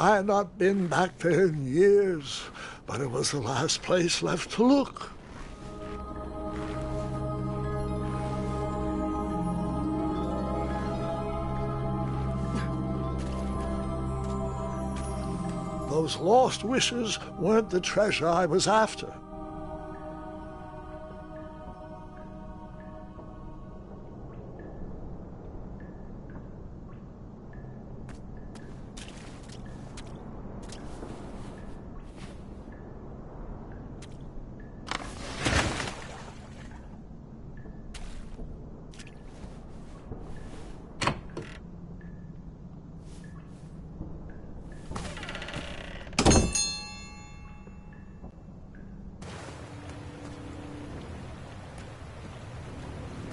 I had not been back there in years, but it was the last place left to look. Those lost wishes weren't the treasure I was after.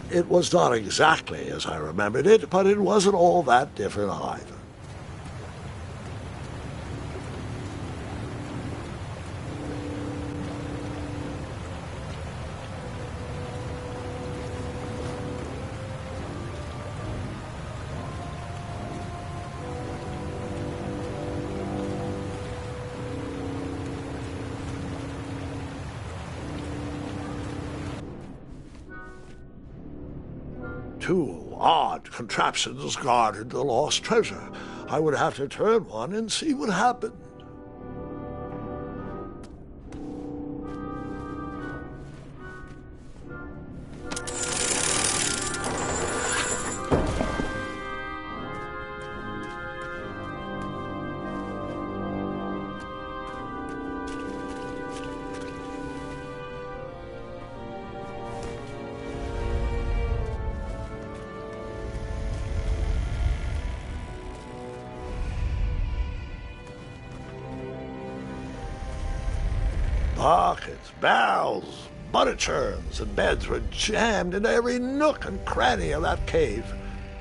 It was not exactly as I remembered it, but it wasn't all that different either. Two odd contraptions guarded the lost treasure. I would have to turn one and see what happened. Buckets, barrels, butter churns, and beds were jammed into every nook and cranny of that cave.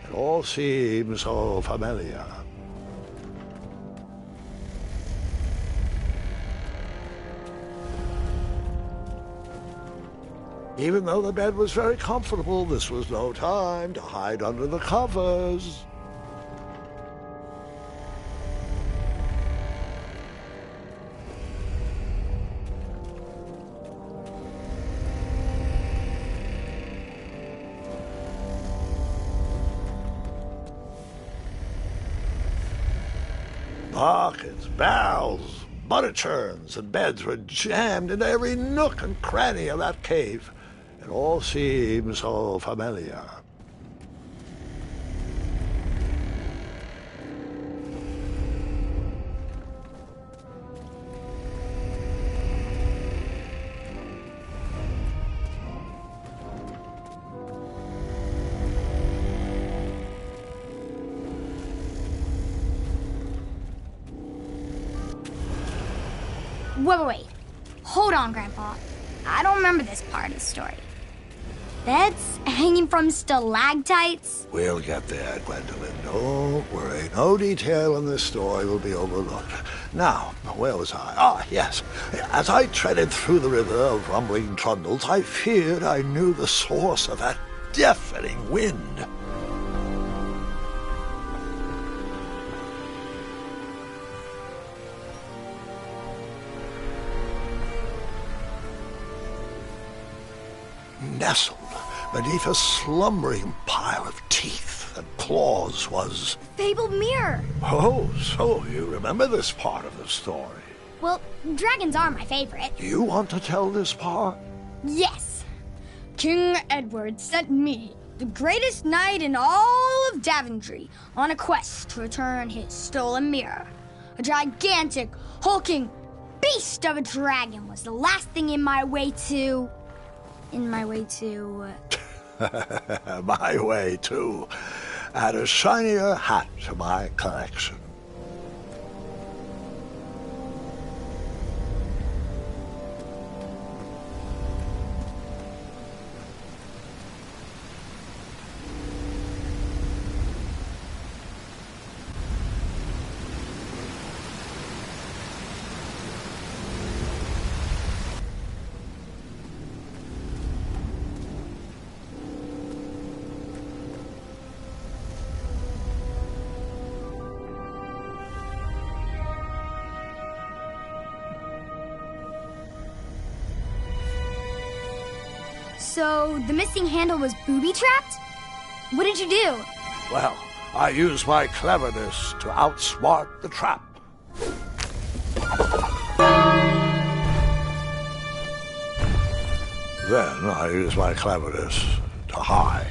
It all seemed so familiar. Even though the bed was very comfortable, this was no time to hide under the covers. Buckets, barrels, butter churns, and beds were jammed into every nook and cranny of that cave. It all seemed so familiar. Wait. Hold on, Grandpa. I don't remember this part of the story. Beds hanging from stalactites? We'll get there, Gwendolyn. Don't worry. No detail in this story will be overlooked. Now, where was I? Ah, yes. As I treaded through the river of rumbling trundles, I feared I knew the source of that deafening wind. Nestled beneath a slumbering pile of teeth and claws was... Fabled mirror. Oh, so you remember this part of the story. Well, dragons are my favorite. Do you want to tell this part? Yes. King Edward sent me, the greatest knight in all of Daventry, on a quest to return his stolen mirror. A gigantic, hulking beast of a dragon was the last thing in my way to... My way, too. Add a shinier hat to my collection. So the missing handle was booby-trapped? What did you do? Well, I used my cleverness to outsmart the trap. Then I used my cleverness to hide.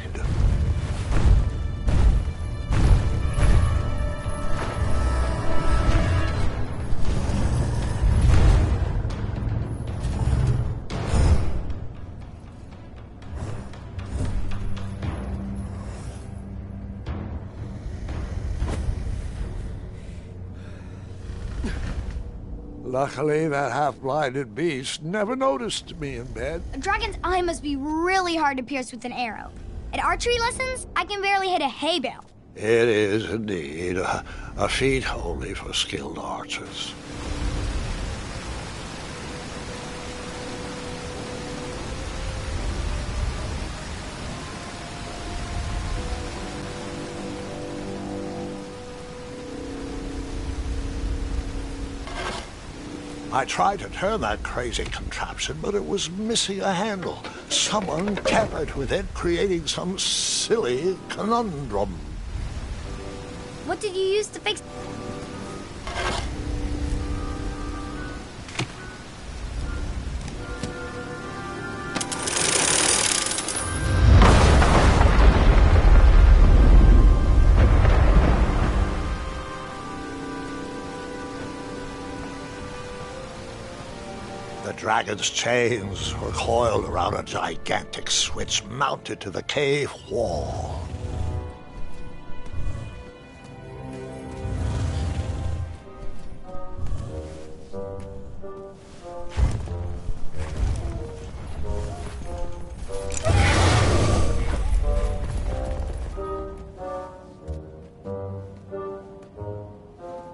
Luckily, that half-blinded beast never noticed me in bed. A dragon's eye must be really hard to pierce with an arrow. At archery lessons, I can barely hit a hay bale. It is indeed a feat only for skilled archers. I tried to turn that crazy contraption, but it was missing a handle. Someone tampered with it, creating some silly conundrum. What did you use to fix... The dragon's chains were coiled around a gigantic switch mounted to the cave wall.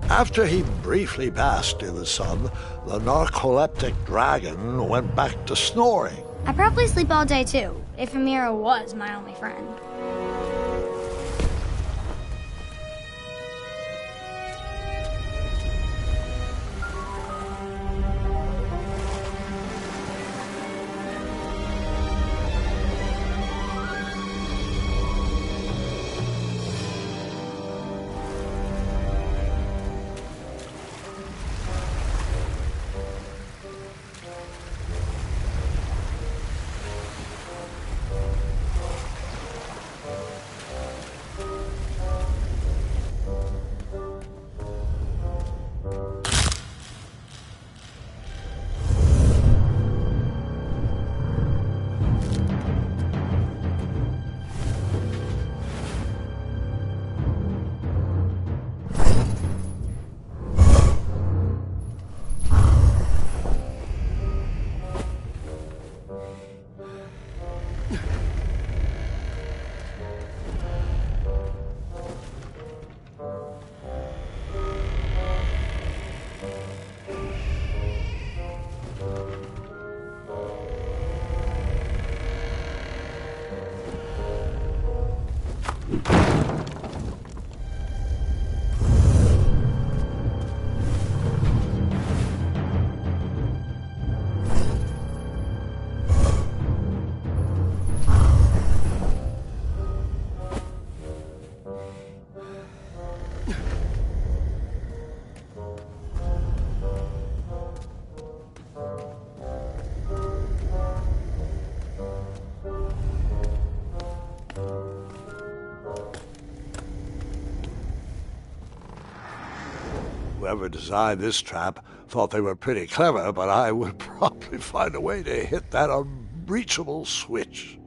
After he briefly basked in the sun, the narcoleptic dragon went back to snoring. I probably sleep all day too, if Amira was my only friend. Whoever designed this trap thought they were pretty clever, but I would probably find a way to hit that unreachable switch.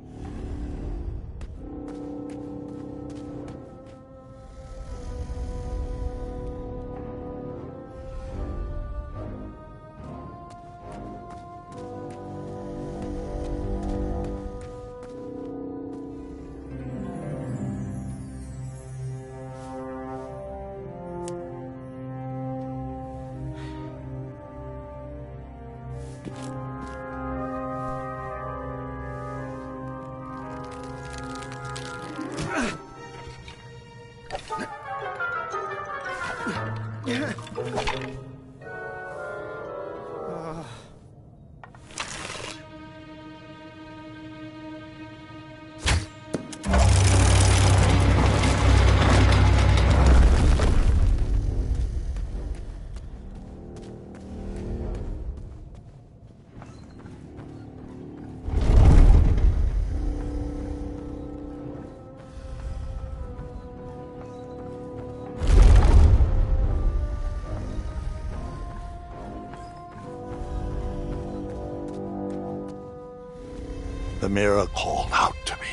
the mirror called out to me.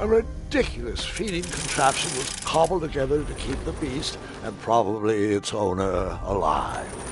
A ridiculous feeding contraption was cobbled together to keep the beast and probably its owner alive.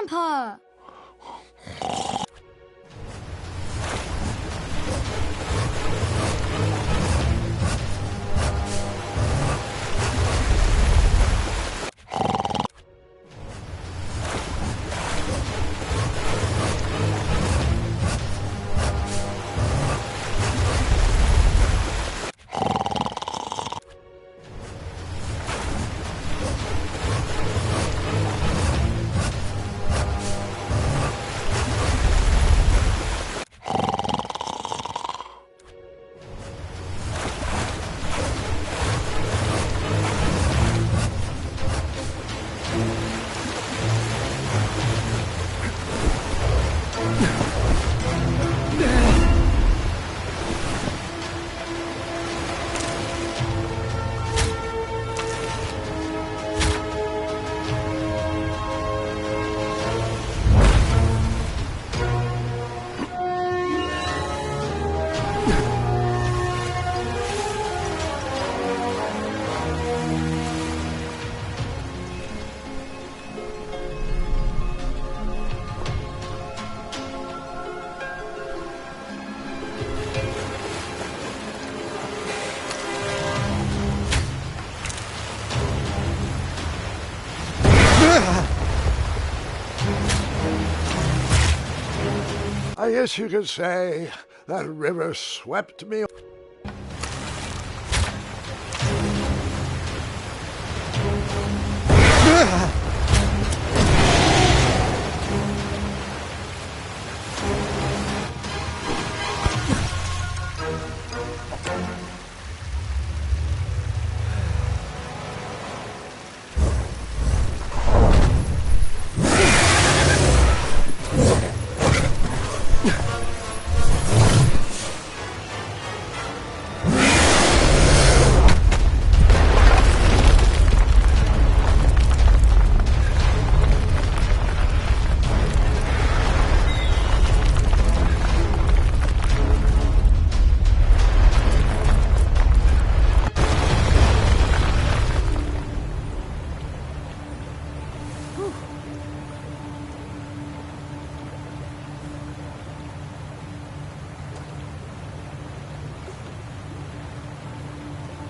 Grandpa! I guess you could say that river swept me.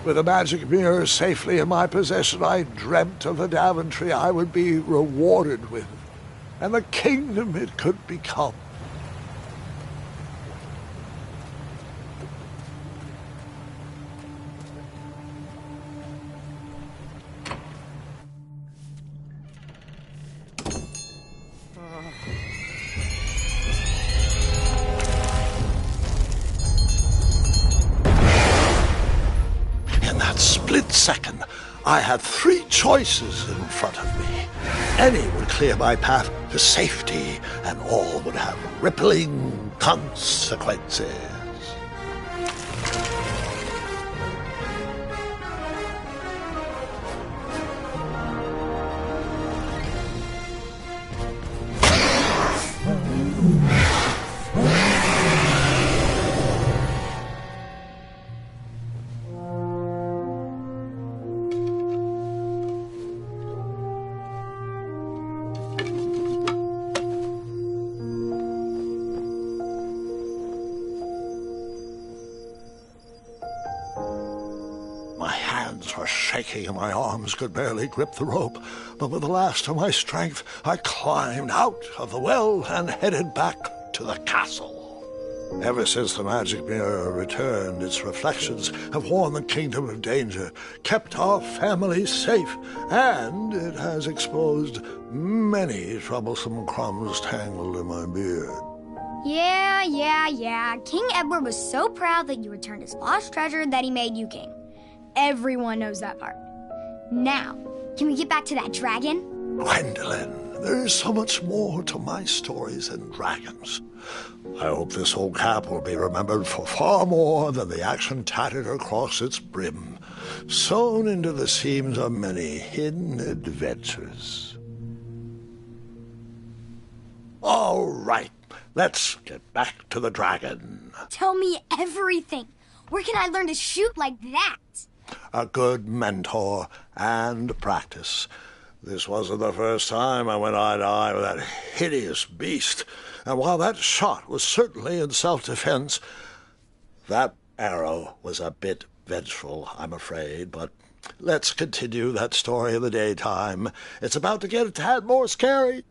With the magic mirror safely in my possession, I dreamt of the Daventry I would be rewarded with, and the kingdom it could become. Second, I had three choices in front of me. Any would clear my path to safety, and all would have rippling consequences. And my arms could barely grip the rope, but with the last of my strength, I climbed out of the well and headed back to the castle. Ever since the magic mirror returned, its reflections have warned the kingdom of danger, kept our family safe, and it has exposed many troublesome crumbs tangled in my beard. Yeah. King Edward was so proud that you returned his lost treasure that he made you king. Everyone knows that part. Now, can we get back to that dragon? Gwendolyn, there is so much more to my stories than dragons. I hope this old cap will be remembered for far more than the action tattered across its brim, sewn into the seams of many hidden adventures. All right, let's get back to the dragon. Tell me everything. Where can I learn to shoot like that? A good mentor and practice. This wasn't the first time I went eye to eye with that hideous beast, and while that shot was certainly in self-defense, that arrow was a bit vengeful, I'm afraid, but let's continue that story in the daytime. It's about to get a tad more scary.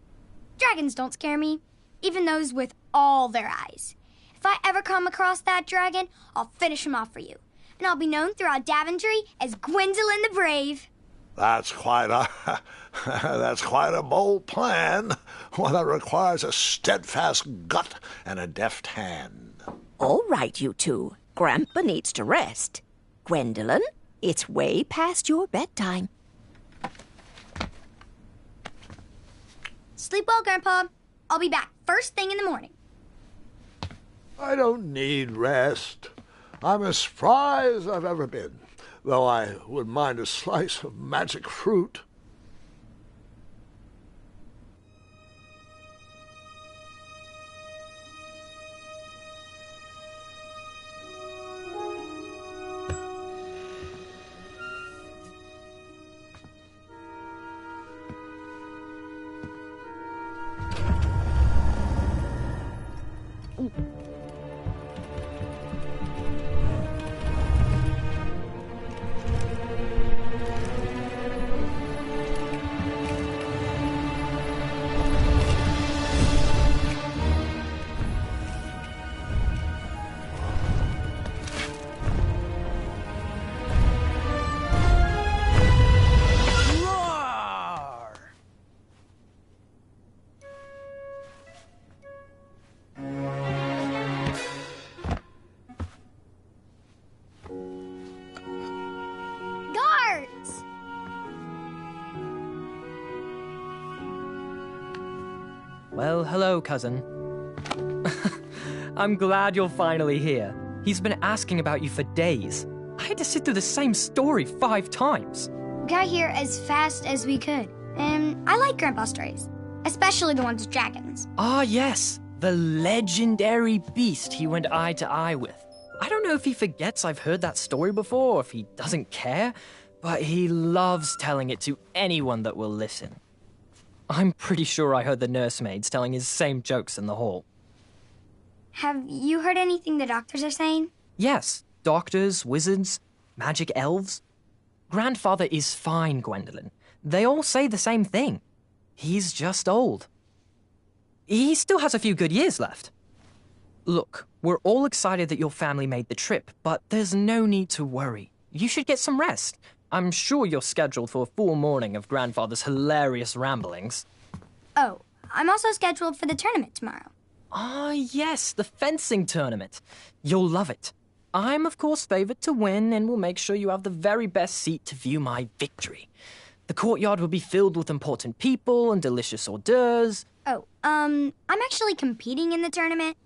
Dragons don't scare me, even those with all their eyes. If I ever come across that dragon, I'll finish him off for you, and I'll be known throughout Daventry as Gwendolyn the Brave. That's quite a bold plan, one that requires a steadfast gut and a deft hand. All right, you two. Grandpa needs to rest. Gwendolyn, it's way past your bedtime. Sleep well, Grandpa. I'll be back first thing in the morning. I don't need rest. I'm as spry as I've ever been, though I wouldn't mind a slice of magic fruit. Guards! Well, hello, cousin. I'm glad you're finally here. He's been asking about you for days. I had to sit through the same story 5 times. We got here as fast as we could, and I like Grandpa's stories, especially the ones with dragons. Ah, yes, the legendary beast he went eye to eye with. I don't know if he forgets I've heard that story before, or if he doesn't care, but he loves telling it to anyone that will listen. I'm pretty sure I heard the nursemaids telling his same jokes in the hall. Have you heard anything the doctors are saying? Yes, doctors, wizards, magic elves. Grandfather is fine, Gwendolyn. They all say the same thing. He's just old. He still has a few good years left. Look, we're all excited that your family made the trip, but there's no need to worry. You should get some rest. I'm sure you're scheduled for a full morning of Grandfather's hilarious ramblings. Oh, I'm also scheduled for the tournament tomorrow. Ah, yes, the fencing tournament. You'll love it. I'm, of course, favored to win, and will make sure you have the very best seat to view my victory. The courtyard will be filled with important people and delicious hors d'oeuvres. Oh, I'm actually competing in the tournament.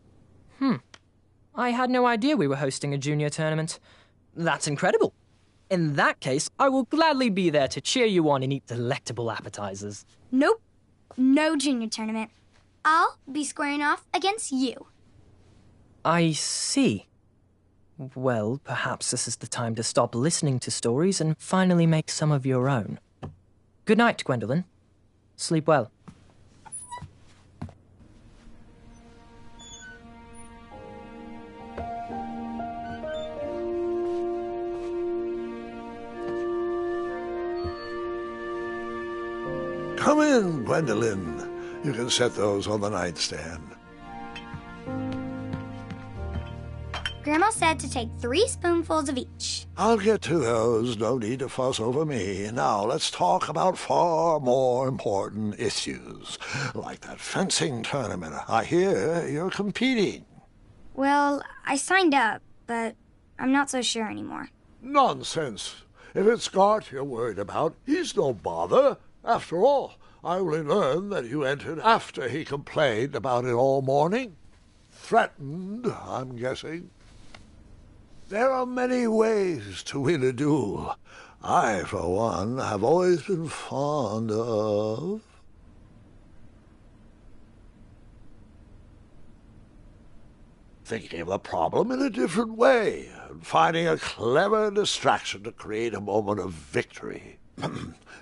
I had no idea we were hosting a junior tournament. That's incredible. In that case, I will gladly be there to cheer you on and eat delectable appetizers. Nope, no junior tournament. I'll be squaring off against you. I see. Well, perhaps this is the time to stop listening to stories and finally make some of your own. Good night, Gwendolyn. Sleep well. Come in, Gwendolyn. You can set those on the nightstand. Grandma said to take 3 spoonfuls of each. I'll get to those. No need to fuss over me. Now let's talk about far more important issues, like that fencing tournament. I hear you're competing. Well, I signed up, but I'm not so sure anymore. Nonsense. If it's Gart you're worried about, he's no bother. After all, I only learned that you entered after he complained about it all morning. Threatened, I'm guessing. There are many ways to win a duel. I, for one, have always been fond of thinking of the problem in a different way and finding a clever distraction to create a moment of victory.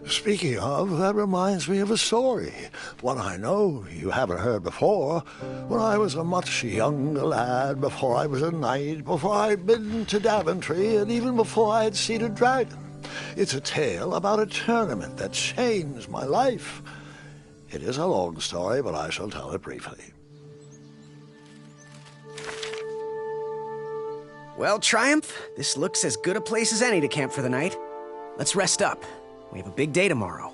Speaking of, that reminds me of a story. One I know you haven't heard before. When I was a much younger lad, before I was a knight, before I'd been to Daventry, and even before I had seen a dragon. It's a tale about a tournament that changed my life. It is a long story, but I shall tell it briefly. Well, Triumph, this looks as good a place as any to camp for the night. Let's rest up. We have a big day tomorrow.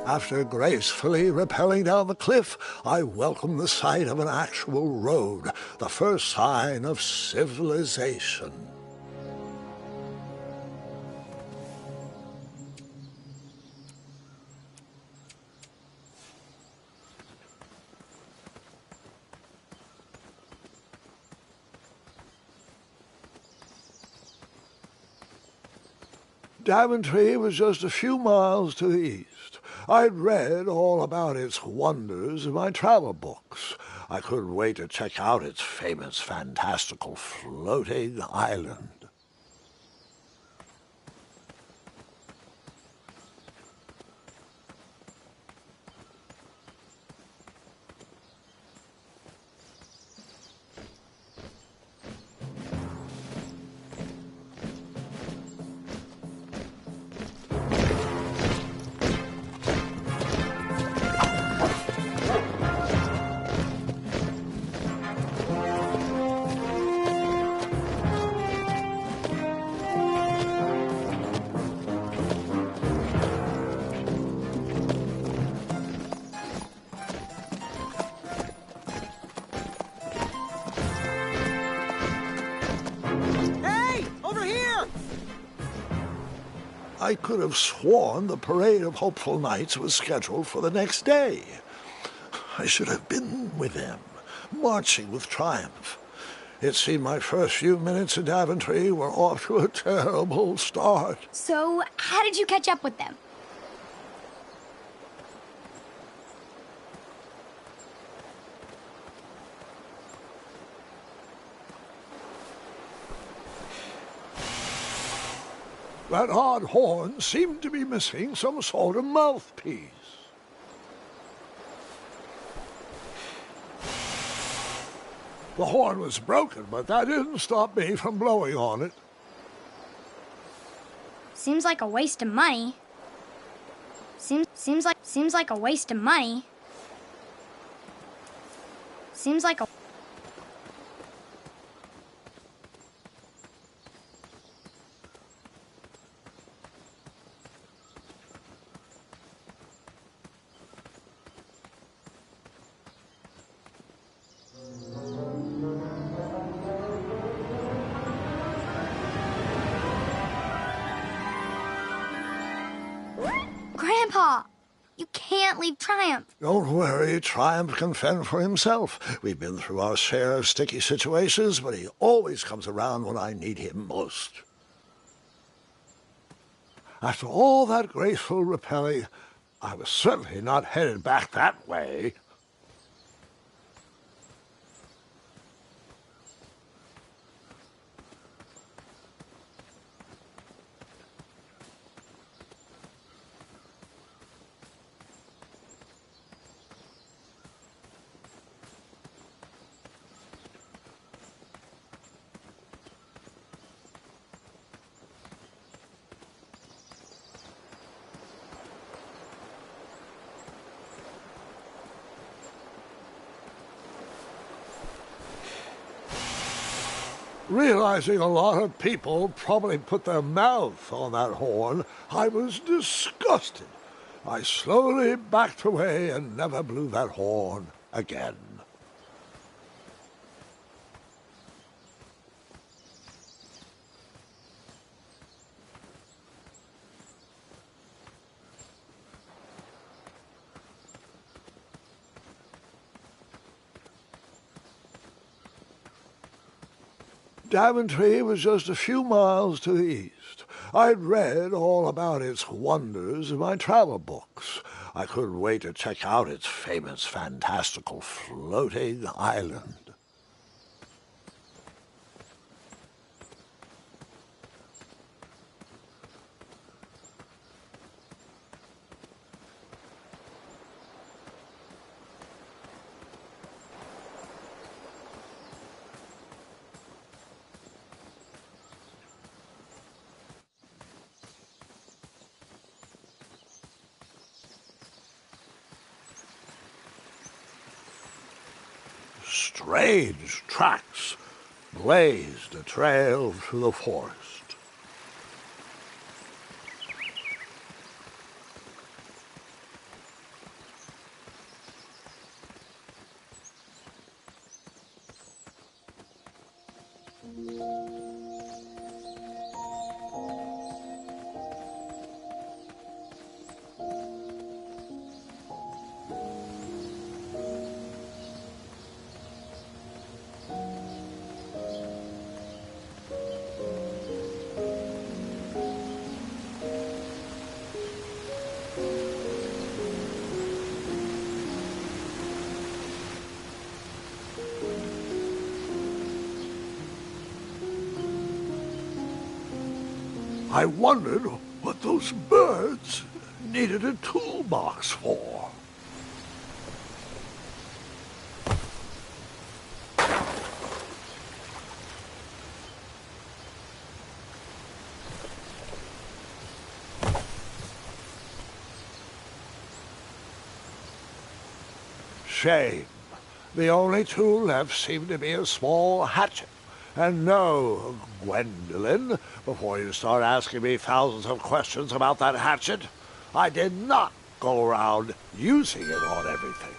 After gracefully rappelling down the cliff, I welcomed the sight of an actual road, the first sign of civilization. Daventry was just a few miles to the east. I'd read all about its wonders in my travel books. I couldn't wait to check out its famous, fantastical floating island. I could have sworn the parade of hopeful knights was scheduled for the next day. I should have been with them, marching with triumph. It seemed my first few minutes in Daventry were off to a terrible start. So, how did you catch up with them? That odd horn seemed to be missing some sort of mouthpiece. The horn was broken, but that didn't stop me from blowing on it. Seems like a waste of money. Seems like a waste of money. Seems like a... Grandpa, you can't leave Triumph. Don't worry, Triumph can fend for himself. We've been through our share of sticky situations, but he always comes around when I need him most. After all that graceful rappelling, I was certainly not headed back that way. Realizing a lot of people probably put their mouth on that horn, I was disgusted. I slowly backed away and never blew that horn again. Daventry was just a few miles to the east. I'd read all about its wonders in my travel books. I couldn't wait to check out its famous, fantastical floating island. Strange tracks blazed a trail through the forest. I wondered what those birds needed a toolbox for. Shame. The only tool left seemed to be a small hatchet. And no, Gwendolyn, before you start asking me thousands of questions about that hatchet, I did not go around using it on everything.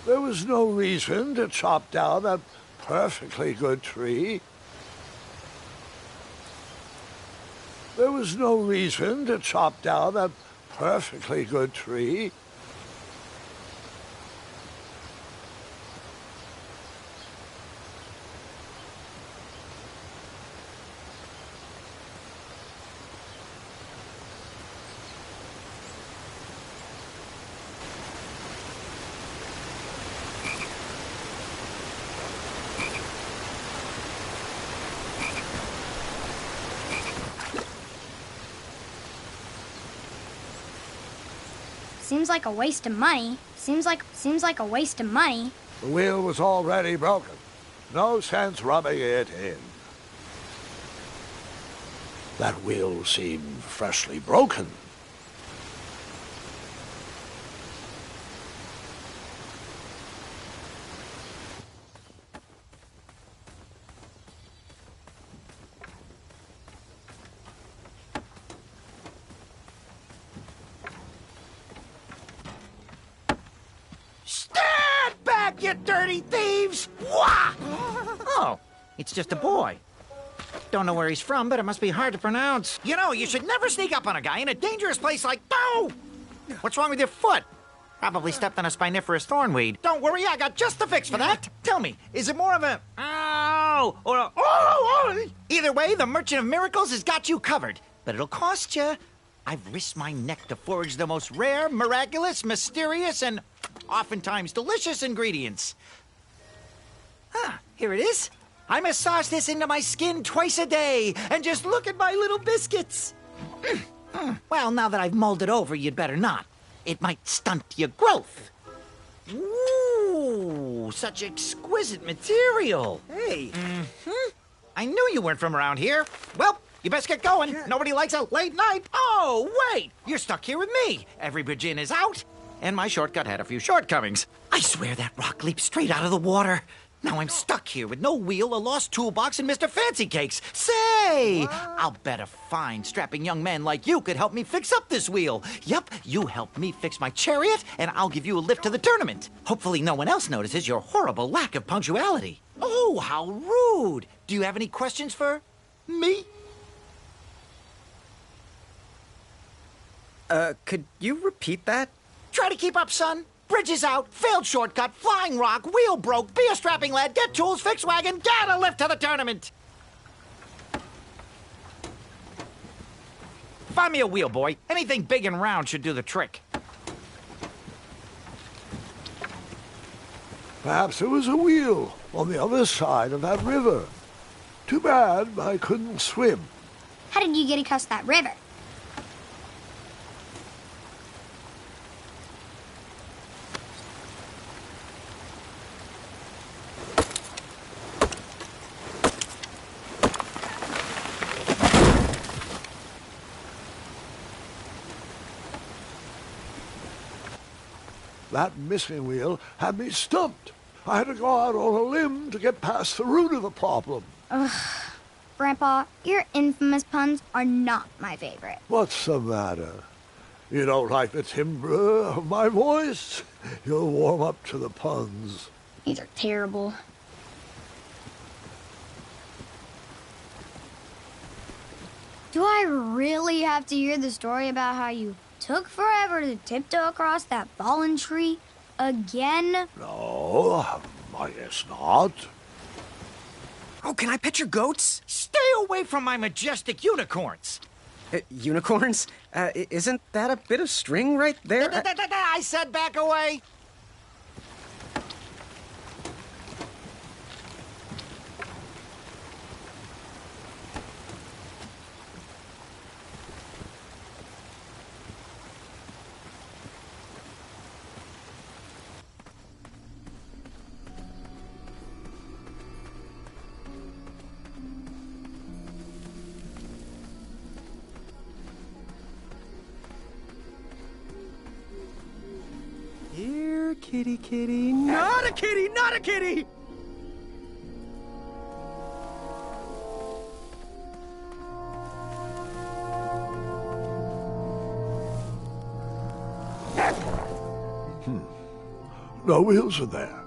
There was no reason to chop down that perfectly good tree. There was no reason to chop down that perfectly good tree. Seems like a waste of money. Seems like a waste of money. The wheel was already broken. No sense rubbing it in. That wheel seemed freshly broken. You dirty thieves! Wah! Oh, it's just a boy. Don't know where he's from, but it must be hard to pronounce. You know, you should never sneak up on a guy in a dangerous place like... Oh! What's wrong with your foot? Probably stepped on a spiniferous thornweed. Don't worry, I got just the fix for that. Tell me, is it more of a... Ow! Or a... Oh! Either way, the Merchant of Miracles has got you covered. But it'll cost you. I've risked my neck to forage the most rare, miraculous, mysterious, and oftentimes delicious ingredients. Ah, here it is. I massage this into my skin twice a day, and just look at my little biscuits. Well, now that I've mulled it over, you'd better not. It might stunt your growth. Ooh, such exquisite material. Hey, I knew you weren't from around here. Well, you best get going. Nobody likes a late night. Oh, wait! You're stuck here with me. Every bridge in is out, and my shortcut had a few shortcomings. I swear that rock leaped straight out of the water. Now I'm stuck here with no wheel, a lost toolbox, and Mr. Fancy Cakes. Say, I'll bet a fine, strapping young man like you could help me fix up this wheel. Yup, you help me fix my chariot, and I'll give you a lift to the tournament. Hopefully no one else notices your horrible lack of punctuality. Oh, how rude. Do you have any questions for me? Could you repeat that? Try to keep up, son. Bridge is out, failed shortcut, flying rock, wheel broke, be a strapping lad, get tools, fix wagon, get a lift to the tournament. Find me a wheel, boy. Anything big and round should do the trick. Perhaps there was a wheel on the other side of that river. Too bad I couldn't swim. How did you get across that river? That missing wheel had me stumped. I had to go out on a limb to get past the root of the problem. Grandpa, your infamous puns are not my favorite. What's the matter? You don't like the timbre of my voice? You'll warm up to the puns. These are terrible. Do I really have to hear the story about how you took forever to tiptoe across that fallen tree again? No, I guess not. Oh, can I pet your goats? Stay away from my majestic unicorns. Unicorns? Isn't that a bit of string right there? I said back away. Here, kitty, kitty. Not a kitty, not a kitty! No wheels are there.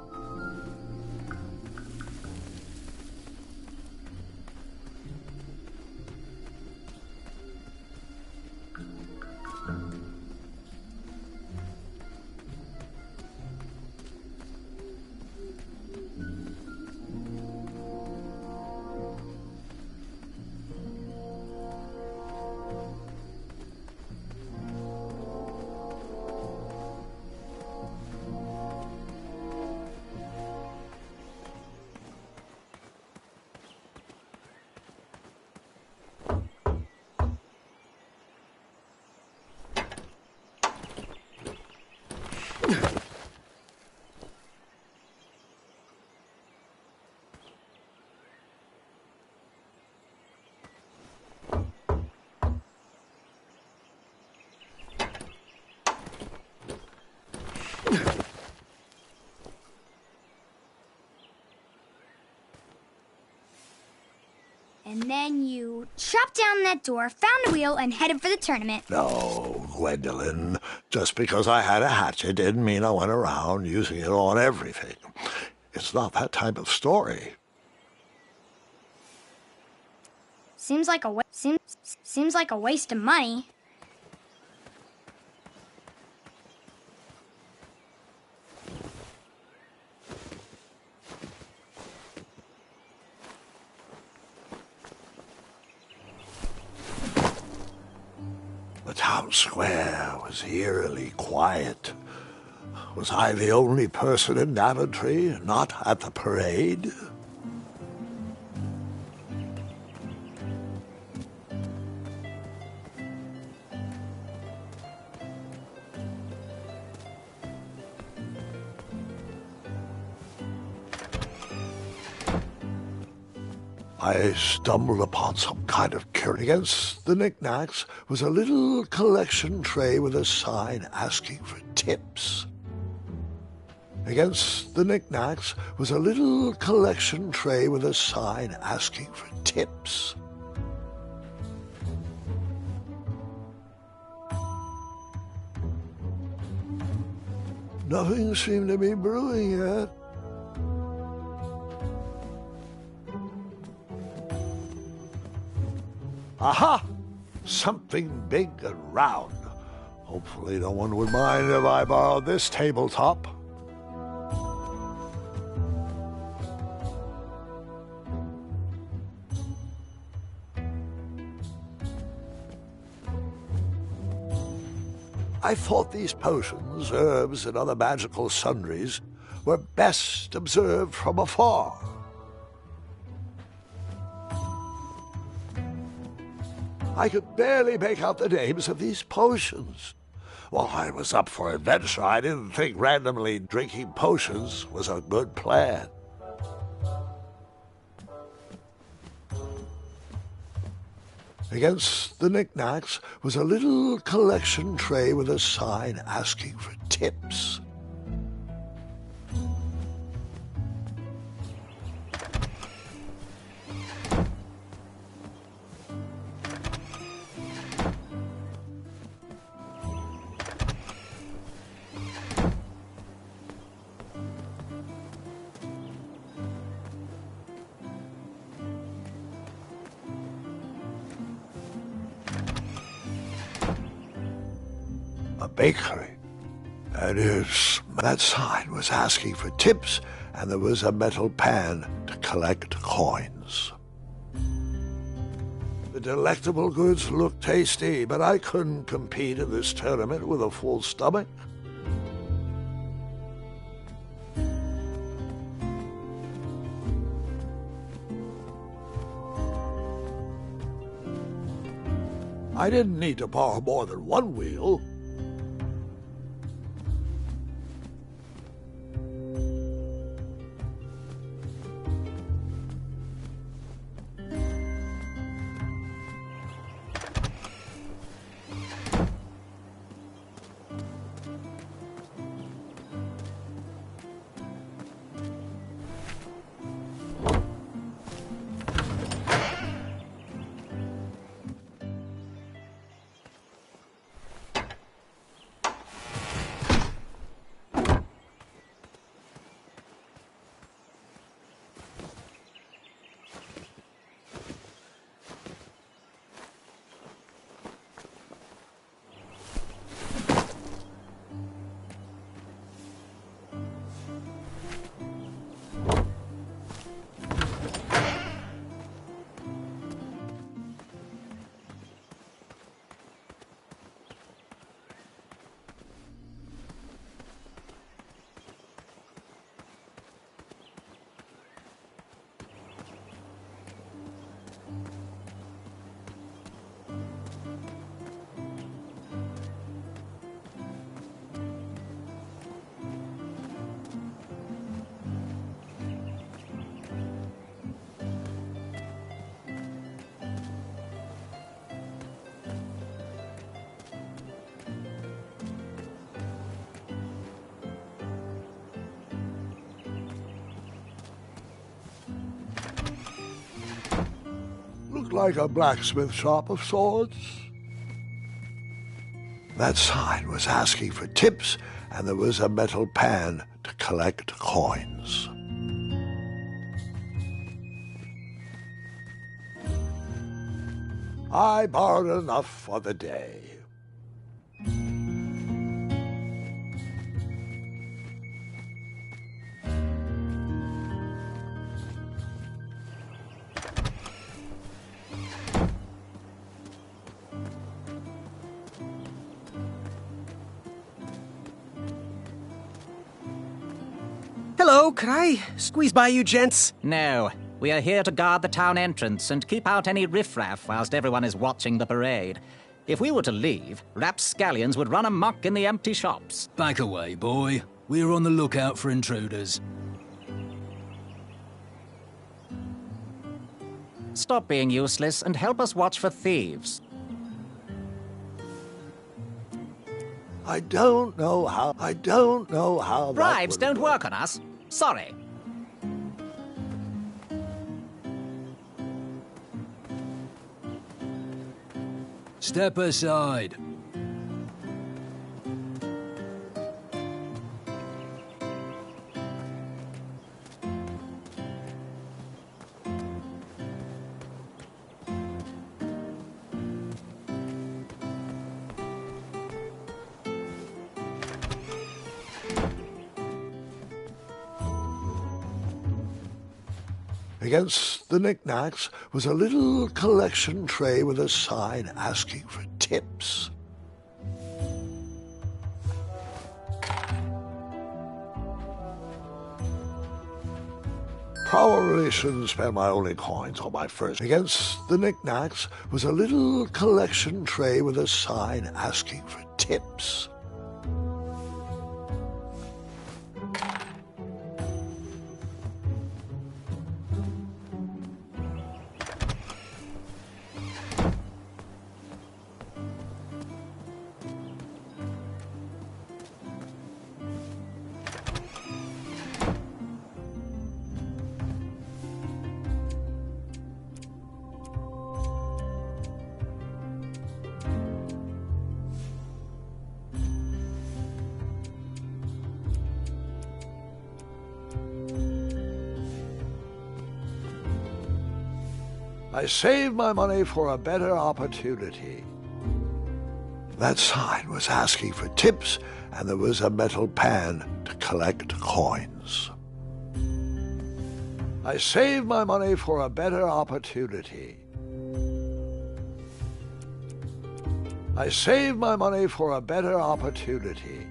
And then you chopped down that door, found a wheel, and headed for the tournament. No, Gwendolyn. Just because I had a hatchet didn't mean I went around using it on everything. It's not that type of story. Seems like a waste of money. The town square was eerily quiet. Was I the only person in Daventry not at the parade? I stumbled upon some kind of curiosity. Against the knickknacks was a little collection tray with a sign asking for tips. Against the knickknacks was a little collection tray with a sign asking for tips. Nothing seemed to be brewing yet. Aha! Something big and round. Hopefully no one would mind if I borrowed this tabletop. I thought these potions, herbs, and other magical sundries were best observed from afar. I could barely make out the names of these potions. While I was up for adventure, I didn't think randomly drinking potions was a good plan. Against the knickknacks was a little collection tray with a sign asking for tips. A bakery. That sign was asking for tips, and there was a metal pan to collect coins. The delectable goods looked tasty, but I couldn't compete in this tournament with a full stomach. I didn't need to borrow more than one wheel. Like a blacksmith shop of sorts. That sign was asking for tips, and there was a metal pan to collect coins. I borrowed enough for the day. Hello, could I squeeze by you gents? No, we are here to guard the town entrance and keep out any riffraff whilst everyone is watching the parade. If we were to leave, rapscallions would run amok in the empty shops. Back away, boy. We're on the lookout for intruders. Stop being useless and help us watch for thieves. I don't know how Bribes that don't would work on us. Sorry. Step aside. Against the knickknacks was a little collection tray with a sign asking for tips. Probably shouldn't spend my only coins on my first. Against the knickknacks was a little collection tray with a sign asking for tips. I saved my money for a better opportunity. That sign was asking for tips, and there was a metal pan to collect coins. I saved my money for a better opportunity. I saved my money for a better opportunity.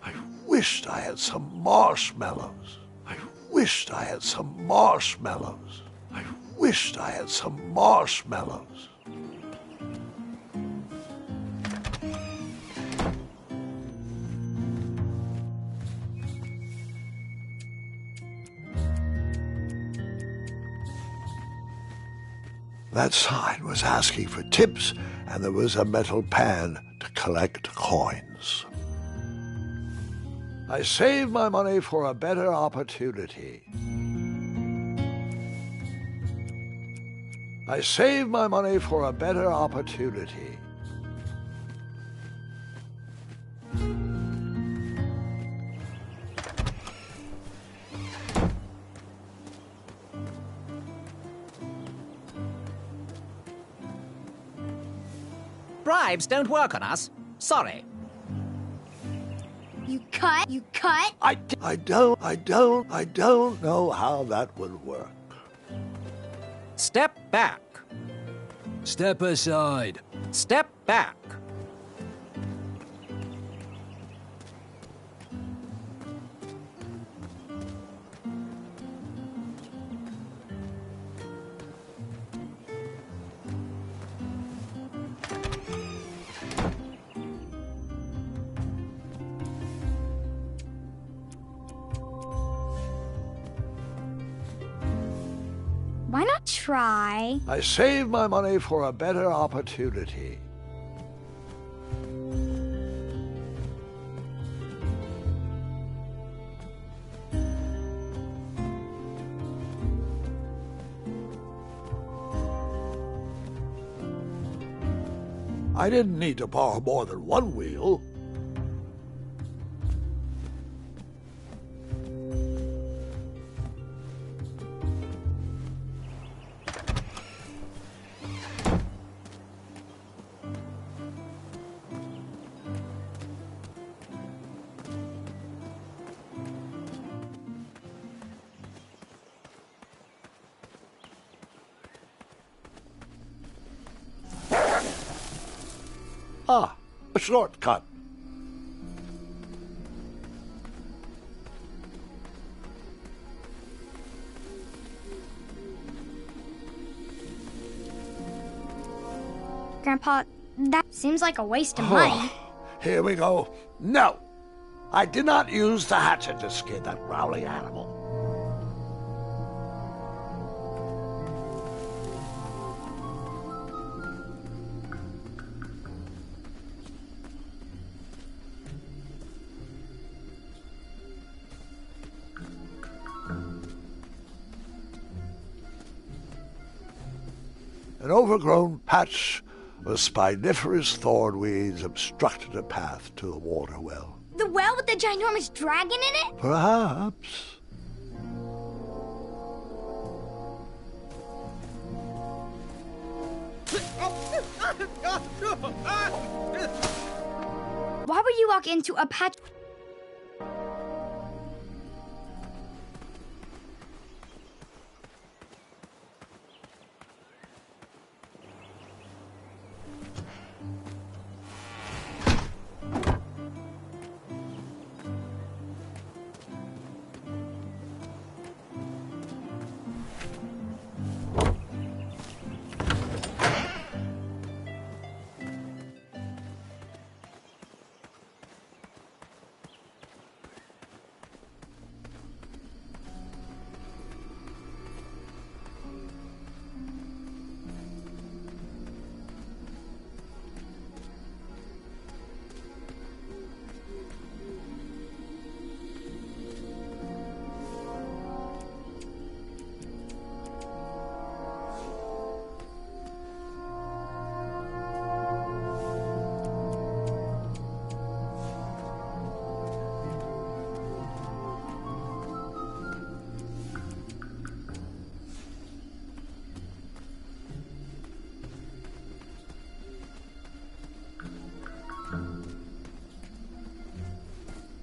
I wished I had some marshmallows. I wished I had some marshmallows. I wished I had some marshmallows. That sign was asking for tips, and there was a metal pan to collect coins. I saved my money for a better opportunity. I saved my money for a better opportunity. Bribes don't work on us. Sorry. You cut. I don't know how that would work. Step back. Step aside. Step back. Why not try? I saved my money for a better opportunity. I didn't need to borrow more than one wheel. Ah, a shortcut. Grandpa, that seems like a waste of money. Here we go. No, I did not use the hatchet to skin that growling animal. An overgrown patch of spiniferous thornweeds obstructed a path to the water well. The well with the ginormous dragon in it? Perhaps. Why would you walk into a patch?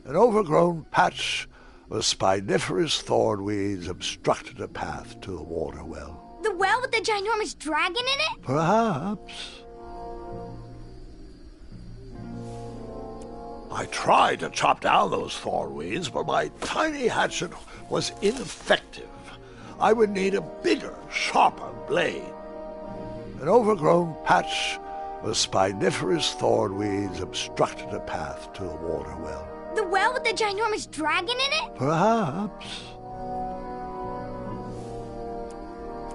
An overgrown patch of spiniferous thornweeds obstructed a path to the water well. The well with the ginormous dragon in it? Perhaps. I tried to chop down those thornweeds, but my tiny hatchet was ineffective. I would need a bigger, sharper blade. An overgrown patch of spiniferous thornweeds obstructed a path to the water well. The well with the ginormous dragon in it? Perhaps.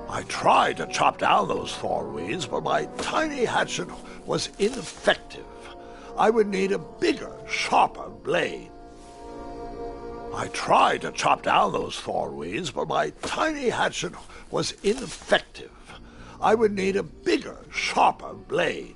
I tried to chop down those thornweeds, but my tiny hatchet was ineffective. I would need a bigger, sharper blade. I tried to chop down those thornweeds, but my tiny hatchet was ineffective. I would need a bigger, sharper blade.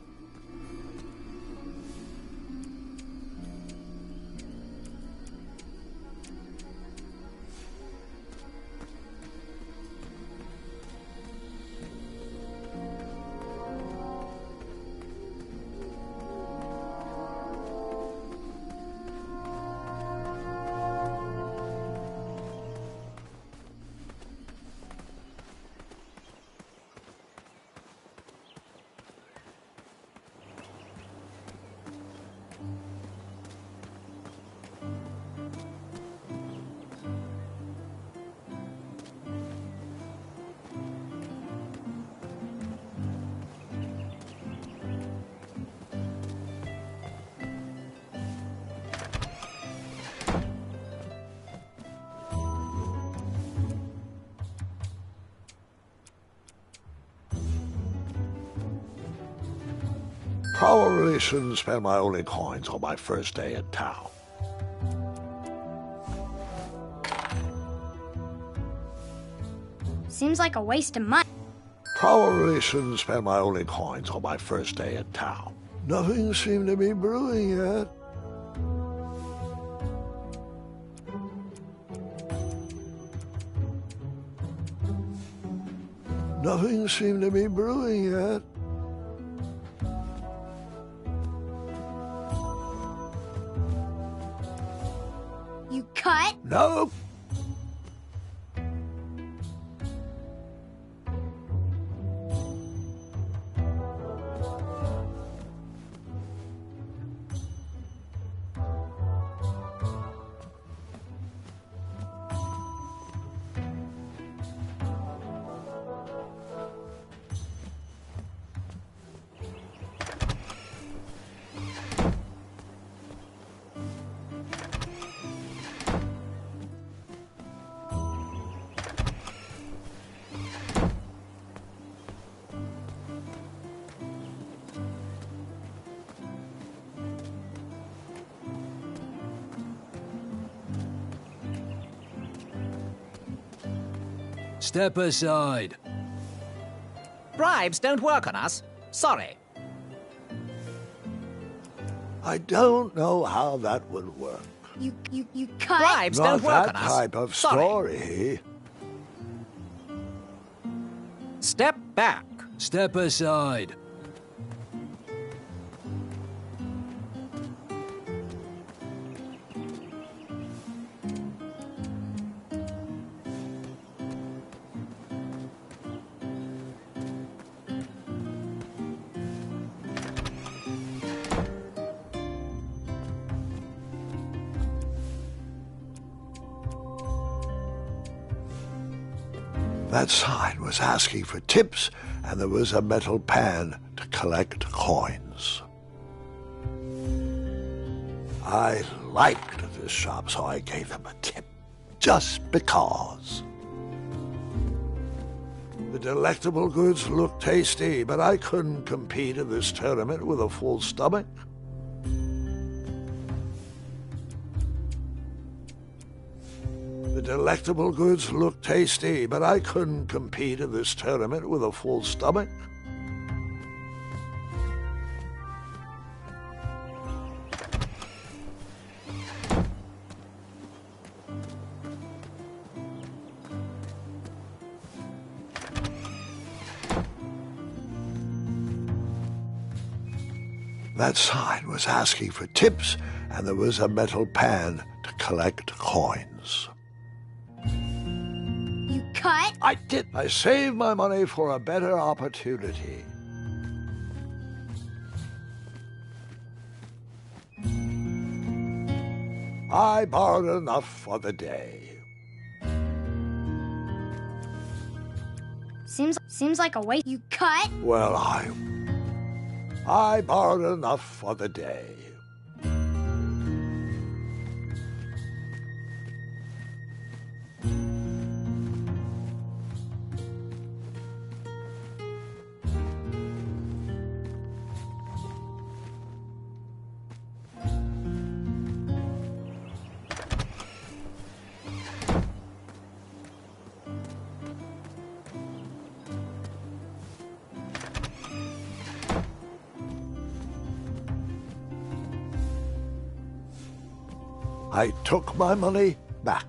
Probably shouldn't spend my only coins on my first day in town. Seems like a waste of money. Probably shouldn't spend my only coins on my first day in town. Nothing seemed to be brewing yet. Nothing seemed to be brewing yet. You cut? Nope. Step aside. Bribes don't work on us. Sorry. I don't know how that would work. You cut. Bribes Not don't work that on us. type of Sorry. story. Step back. Step aside. That sign was asking for tips, and there was a metal pan to collect coins. I liked this shop, so I gave them a tip, just because. The delectable goods looked tasty, but I couldn't compete in this tournament with a full stomach. The delectable goods looked tasty, but I couldn't compete in this tournament with a full stomach. That sign was asking for tips, and there was a metal pan to collect coins. You cut. I did. I saved my money for a better opportunity. I borrowed enough for the day. Seems like a waste. You cut. Well, I borrowed enough for the day. I took my money back.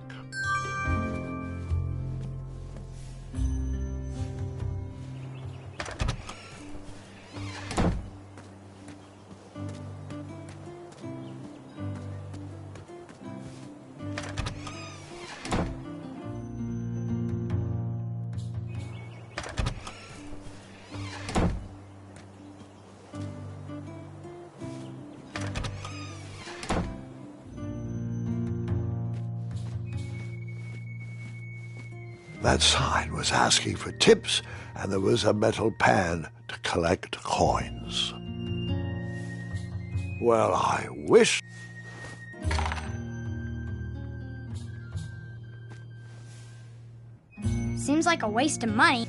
That sign was asking for tips, and there was a metal pan to collect coins. Well, I wish... Seems like a waste of money.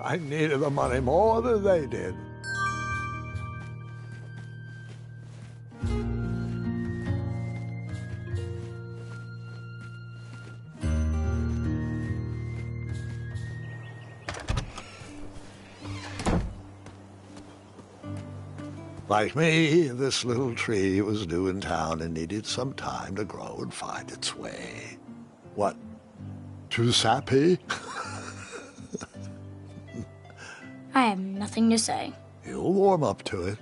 I needed the money more than they did. Like me, this little tree was new in town and needed some time to grow and find its way. What? Too sappy? I have nothing to say. You'll warm up to it.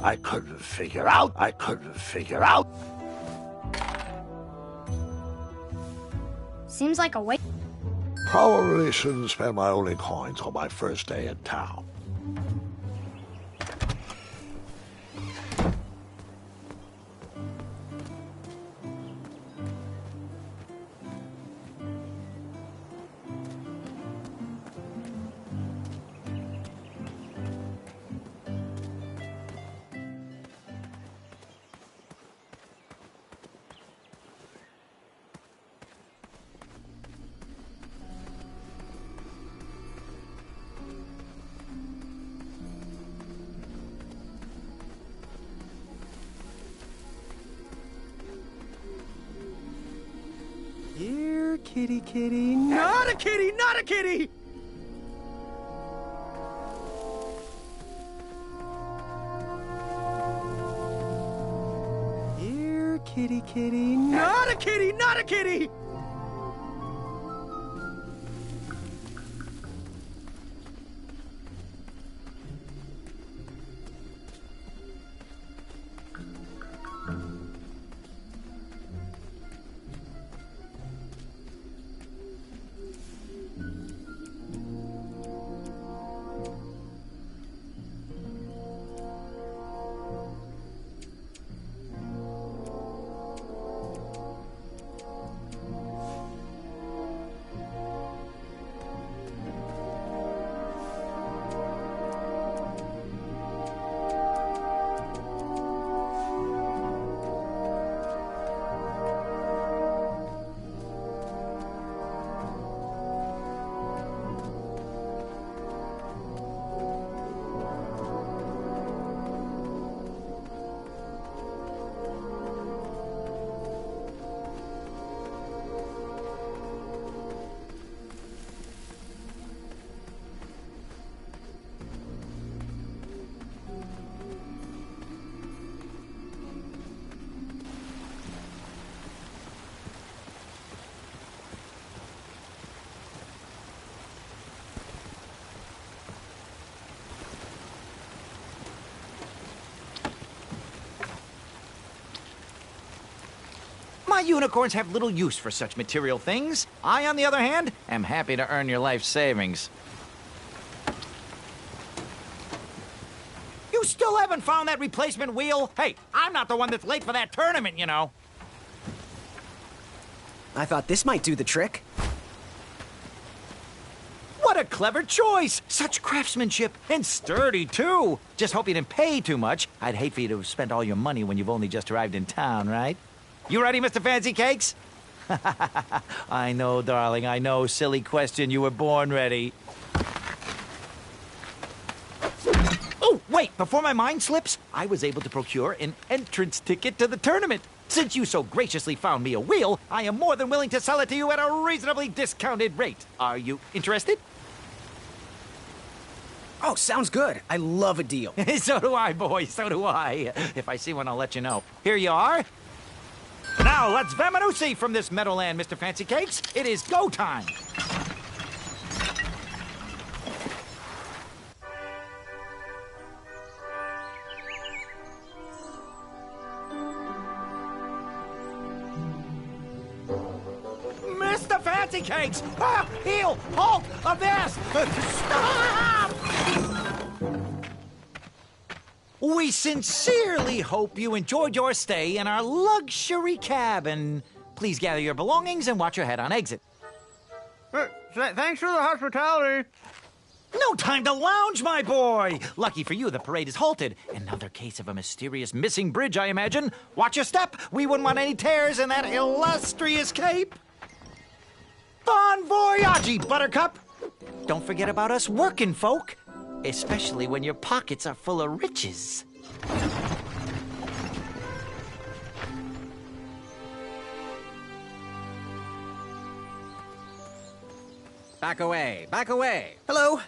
I couldn't figure out. Seems like a waste. Probably shouldn't spend my only coins on my first day in town. kitty, kitty, not a kitty, not a kitty! Here, kitty, kitty, not a kitty, not a kitty! My unicorns have little use for such material things. I, on the other hand, am happy to earn your life savings. You still haven't found that replacement wheel? Hey, I'm not the one that's late for that tournament, you know. I thought this might do the trick. What a clever choice! Such craftsmanship, and sturdy, too. Just hope you didn't pay too much. I'd hate for you to have spent all your money when you've only just arrived in town, right? You ready, Mr. Fancy Cakes? I know, darling, I know. Silly question. You were born ready. Oh, wait! Before my mind slips, I was able to procure an entrance ticket to the tournament. Since you so graciously found me a wheel, I am more than willing to sell it to you at a reasonably discounted rate. Are you interested? Oh, sounds good. I love a deal. So do I, boy. So do I. If I see one, I'll let you know. Here you are. Now, let's vamoose from this meadowland, Mr. Fancy Cakes. It is go time. Mr. Fancy Cakes! Ah, heel! Halt! Avast! Stop! We sincerely hope you enjoyed your stay in our luxury cabin. Please gather your belongings and watch your head on exit. Thanks for the hospitality. No time to lounge, my boy! Lucky for you, the parade is halted. Another case of a mysterious missing bridge, I imagine. Watch your step. We wouldn't want any tears in that illustrious cape. Bon voyage, Buttercup! Don't forget about us working folk. Especially when your pockets are full of riches. Back away, back away. Hello.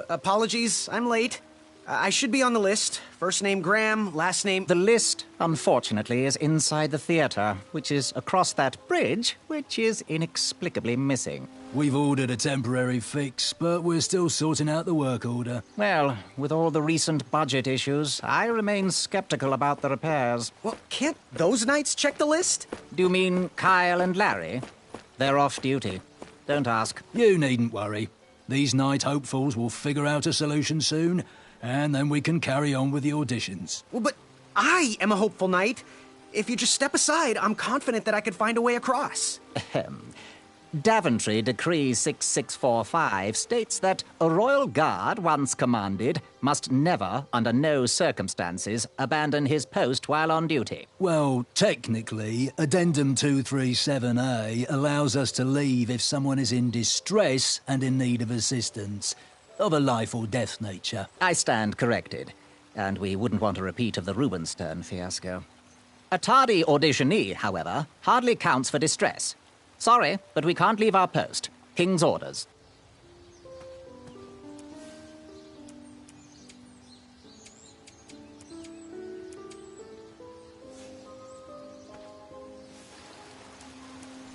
Apologies, I'm late. I should be on the list. First name Graham, last name... The list, unfortunately, is inside the theater, which is across that bridge, which is inexplicably missing. We've ordered a temporary fix, but we're still sorting out the work order. Well, with all the recent budget issues, I remain skeptical about the repairs. Well, can't those knights check the list? Do you mean Kyle and Larry? They're off duty. Don't ask. You needn't worry. These night hopefuls will figure out a solution soon, and then we can carry on with the auditions. Well, but I am a hopeful knight. If you just step aside, I'm confident that I could find a way across. Daventry Decree 6645 states that a royal guard, once commanded, must never, under no circumstances, abandon his post while on duty. Well, technically, Addendum 237A allows us to leave if someone is in distress and in need of assistance, of a life or death nature. I stand corrected, and we wouldn't want a repeat of the Rubenstern fiasco. A tardy auditionee, however, hardly counts for distress. Sorry, but we can't leave our post. King's orders.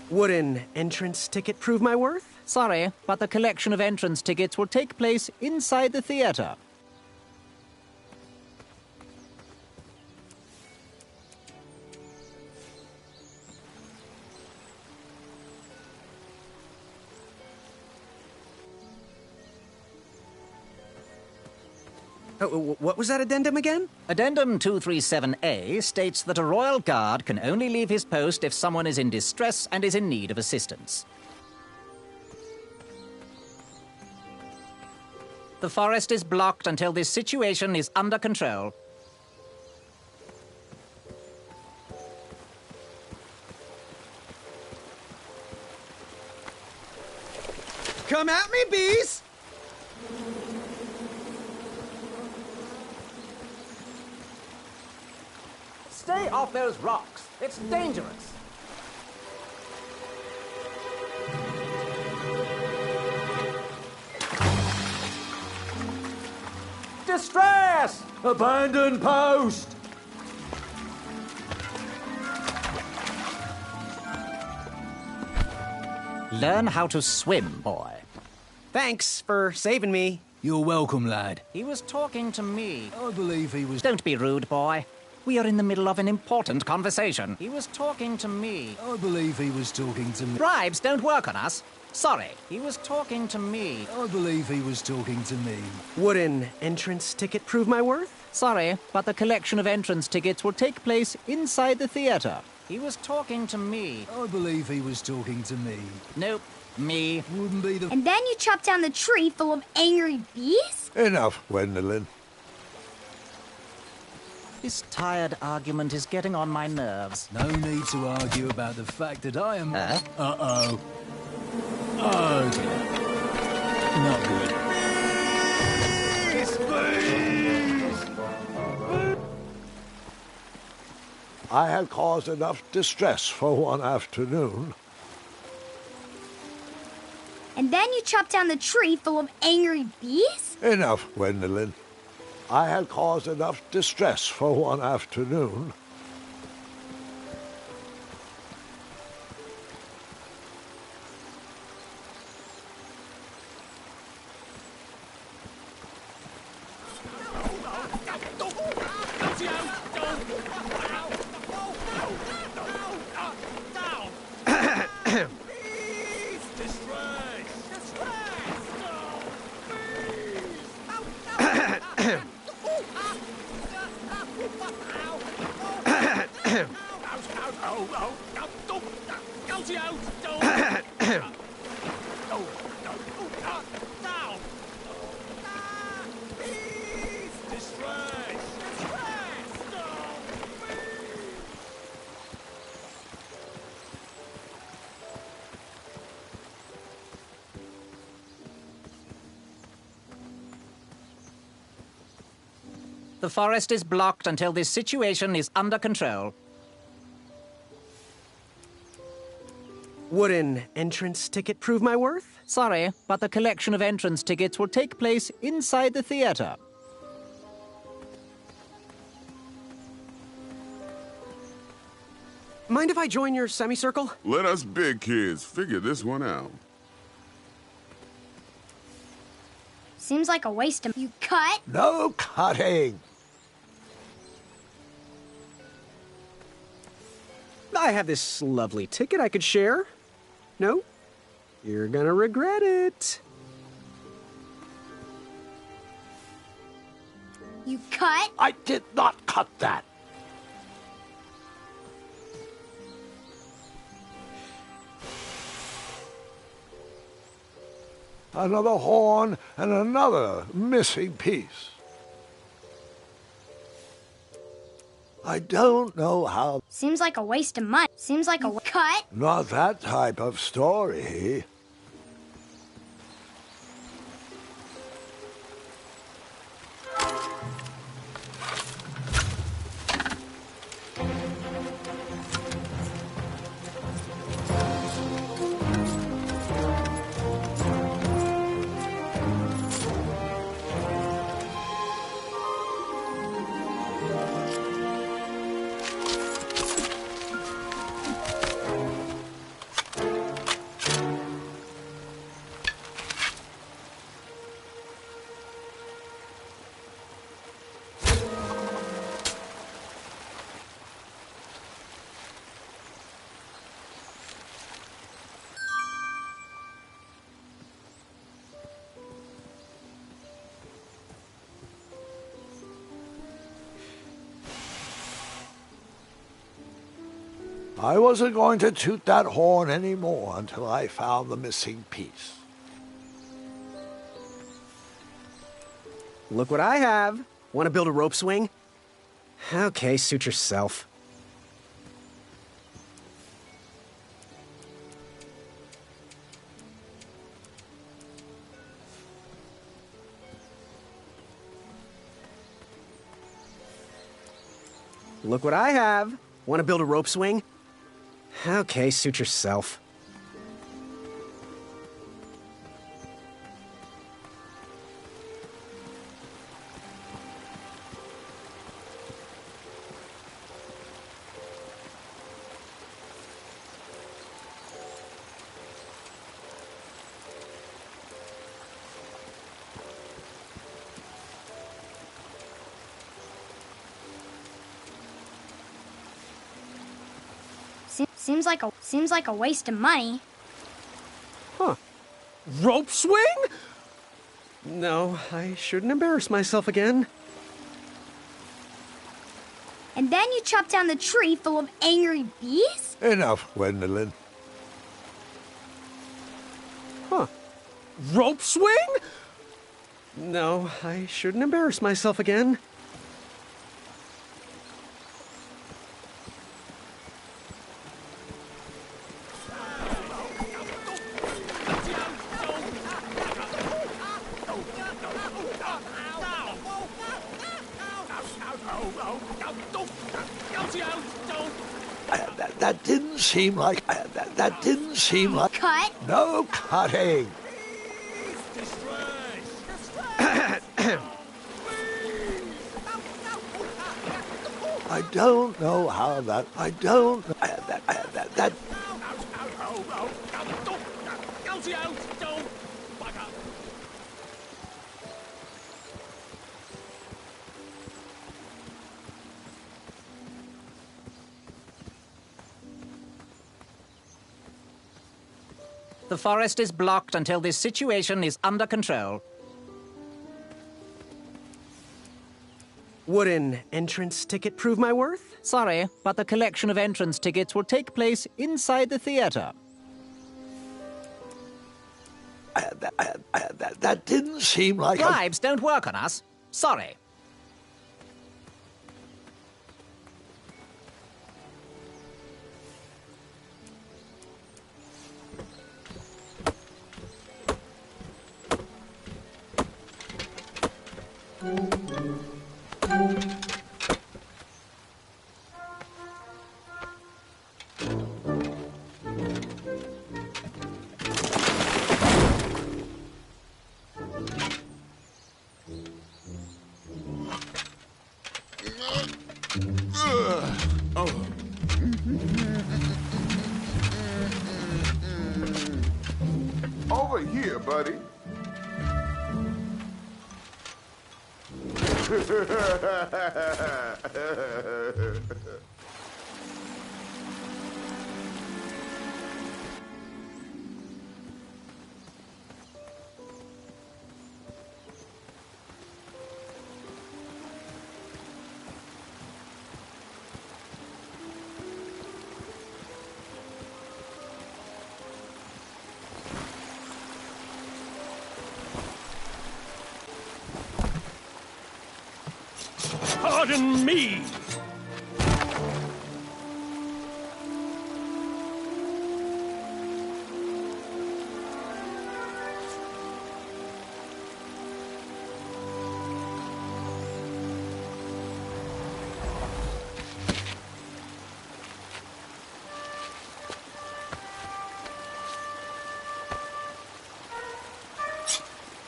Would an entrance ticket prove my worth? Sorry, but the collection of entrance tickets will take place inside the theater. What was that addendum again? Addendum 237A states that a royal guard can only leave his post if someone is in distress and is in need of assistance. The forest is blocked until this situation is under control. Come at me, bees! Stay off those rocks. It's dangerous. Distress! Abandon post! Learn how to swim, boy. Thanks for saving me. You're welcome, lad. He was talking to me. I believe he was... Don't be rude, boy. We are in the middle of an important conversation. He was talking to me. I believe he was talking to me. Bribes don't work on us. Sorry, he was talking to me. I believe he was talking to me. Would an entrance ticket prove my worth? Sorry, but the collection of entrance tickets will take place inside the theater. He was talking to me. I believe he was talking to me. Nope, me. Wouldn't be the... And then you chop down the tree full of angry bees? Enough, Gwendolyn. This tired argument is getting on my nerves. No need to argue about the fact that I am... Uh-oh. Oh, dear. Not good. I had caused enough distress for one afternoon. And then you chop down the tree full of angry bees? Enough, Gwendolyn. I had caused enough distress for one afternoon. The forest is blocked until this situation is under control. Would an entrance ticket prove my worth? Sorry, but the collection of entrance tickets will take place inside the theater. Mind if I join your semicircle? Let us big kids figure this one out. Seems like a waste of... You cut? No cutting. I have this lovely ticket I could share. No? You're gonna regret it. You cut? I did not cut that. Another horn and another missing piece. I don't know how... Seems like a waste of money. Seems like a cut? Not that type of story. I wasn't going to toot that horn anymore until I found the missing piece. Look what I have. Want to build a rope swing? Okay, suit yourself. Look what I have. Want to build a rope swing? Okay, suit yourself. Seems like a waste of money. Huh. Rope swing? No, I shouldn't embarrass myself again. And then you chop down the tree full of angry bees? Enough, Gwendolyn. Huh. Rope swing? No, I shouldn't embarrass myself again. That didn't seem like... That didn't seem like... Cut? No cutting. I don't know how that... I don't... That... The forest is blocked until this situation is under control. Would an entrance ticket prove my worth? Sorry, but the collection of entrance tickets will take place inside the theater. That didn't seem like... Bribes don't work on us. Sorry. Over here, buddy. Pardon me!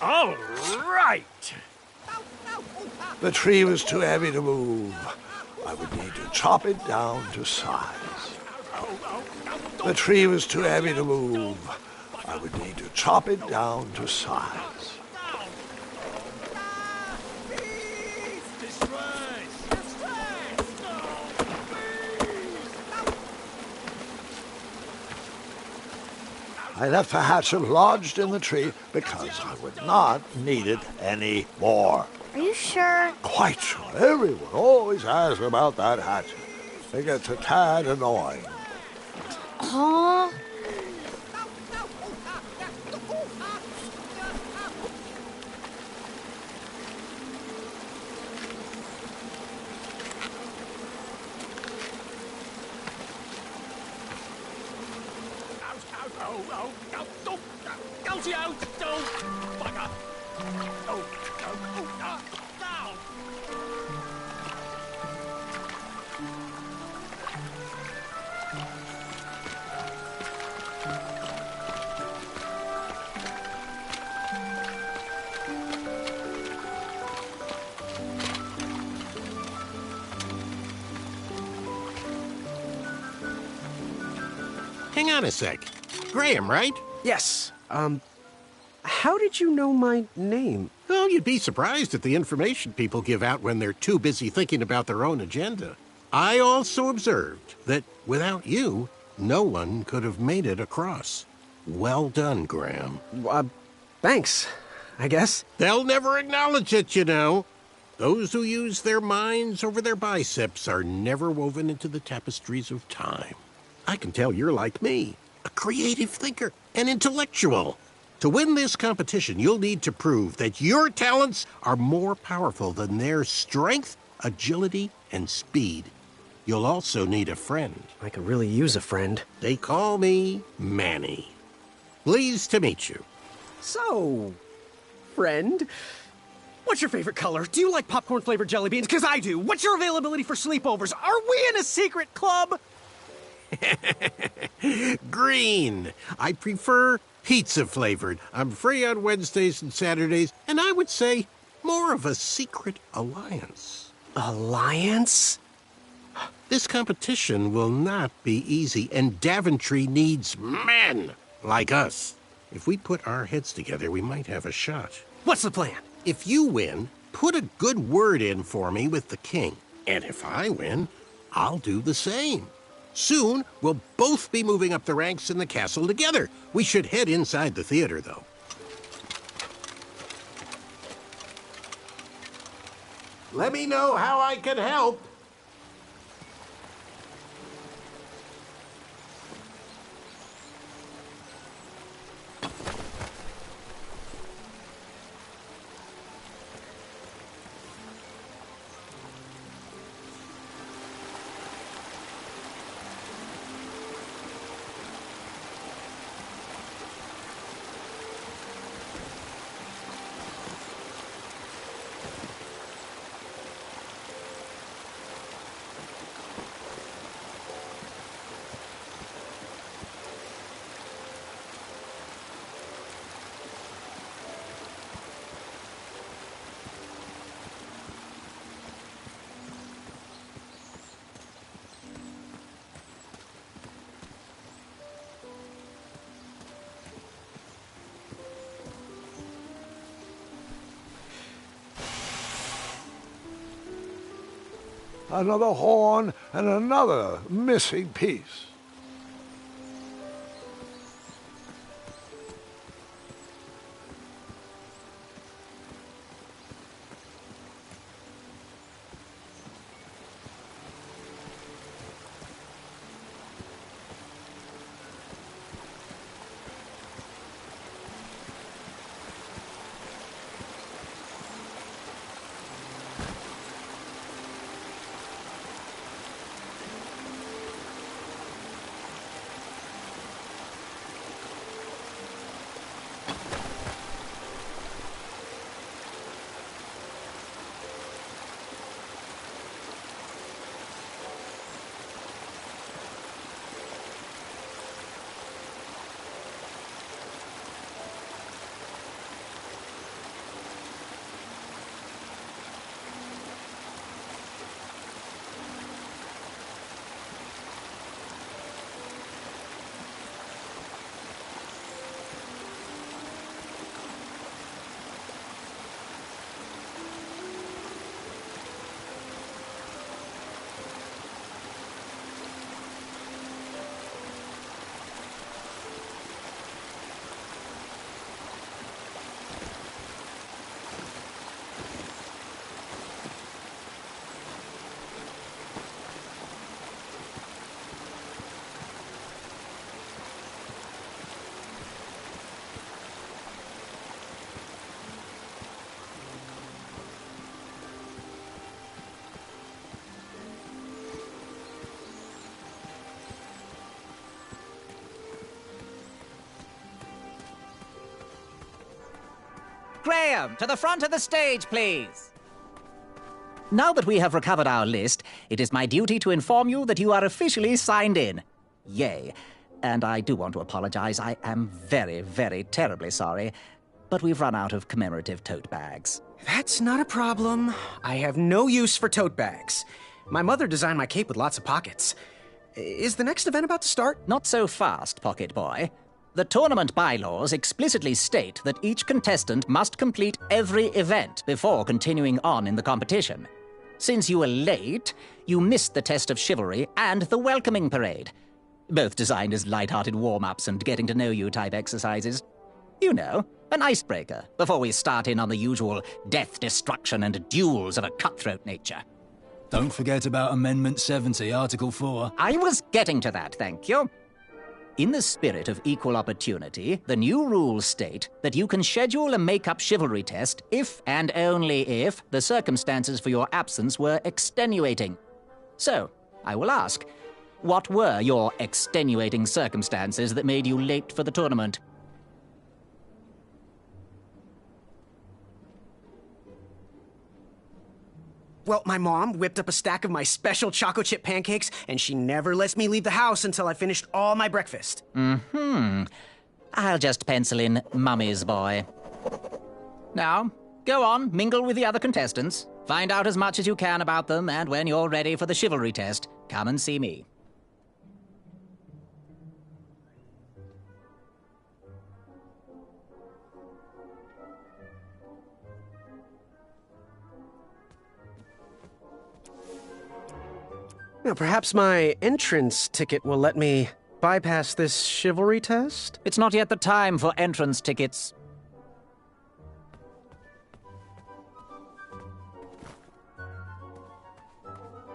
All right! The tree was too heavy to move. I would need to chop it down to size. The tree was too heavy to move. I would need to chop it down to size. I left the hatchet lodged in the tree because I would not need it any more. Are you sure? Quite sure. Everyone always asks about that hatchet. It gets a tad annoying. Huh? Hang on a sec. Graham, right? Yes. How did you know my name? Oh, you'd be surprised at the information people give out when they're too busy thinking about their own agenda. I also observed that without you, no one could have made it across. Well done, Graham. Thanks, I guess. They'll never acknowledge it, you know. Those who use their minds over their biceps are never woven into the tapestries of time. I can tell you're like me, a creative thinker, an intellectual. To win this competition, you'll need to prove that your talents are more powerful than their strength, agility, and speed. You'll also need a friend. I could really use a friend. They call me Manny. Pleased to meet you. So, friend, what's your favorite color? Do you like popcorn-flavored jelly beans? Because I do. What's your availability for sleepovers? Are we in a secret club? Green. I prefer pizza-flavored. I'm free on Wednesdays and Saturdays, and I would say more of a secret alliance. Alliance? This competition will not be easy, and Daventry needs men like us. If we put our heads together, we might have a shot. What's the plan? If you win, put a good word in for me with the king. And if I win, I'll do the same. Soon, we'll both be moving up the ranks in the castle together. We should head inside the theater, though. Let me know how I can help. Another horn and another missing piece. Graham, to the front of the stage, please. Now that we have recovered our list, it is my duty to inform you that you are officially signed in. Yay. And I do want to apologize. I am very, very terribly sorry. But we've run out of commemorative tote bags. That's not a problem. I have no use for tote bags. My mother designed my cape with lots of pockets. Is the next event about to start? Not so fast, Pocket Boy. The tournament bylaws explicitly state that each contestant must complete every event before continuing on in the competition. Since you were late, you missed the test of chivalry and the welcoming parade. Both designed as light-hearted warm-ups and getting-to-know-you type exercises. You know, an icebreaker before we start in on the usual death, destruction, and duels of a cutthroat nature. Don't forget about Amendment 70, Article 4. I was getting to that, thank you. In the spirit of equal opportunity, the new rules state that you can schedule a make-up chivalry test if and only if the circumstances for your absence were extenuating. So, I will ask, what were your extenuating circumstances that made you late for the tournament? Well, my mom whipped up a stack of my special chocolate chip pancakes, and she never lets me leave the house until I finished all my breakfast. I'll just pencil in Mummy's boy. Now, go on, mingle with the other contestants. Find out as much as you can about them, and when you're ready for the chivalry test, come and see me. Now, perhaps my entrance ticket will let me bypass this chivalry test? It's not yet the time for entrance tickets.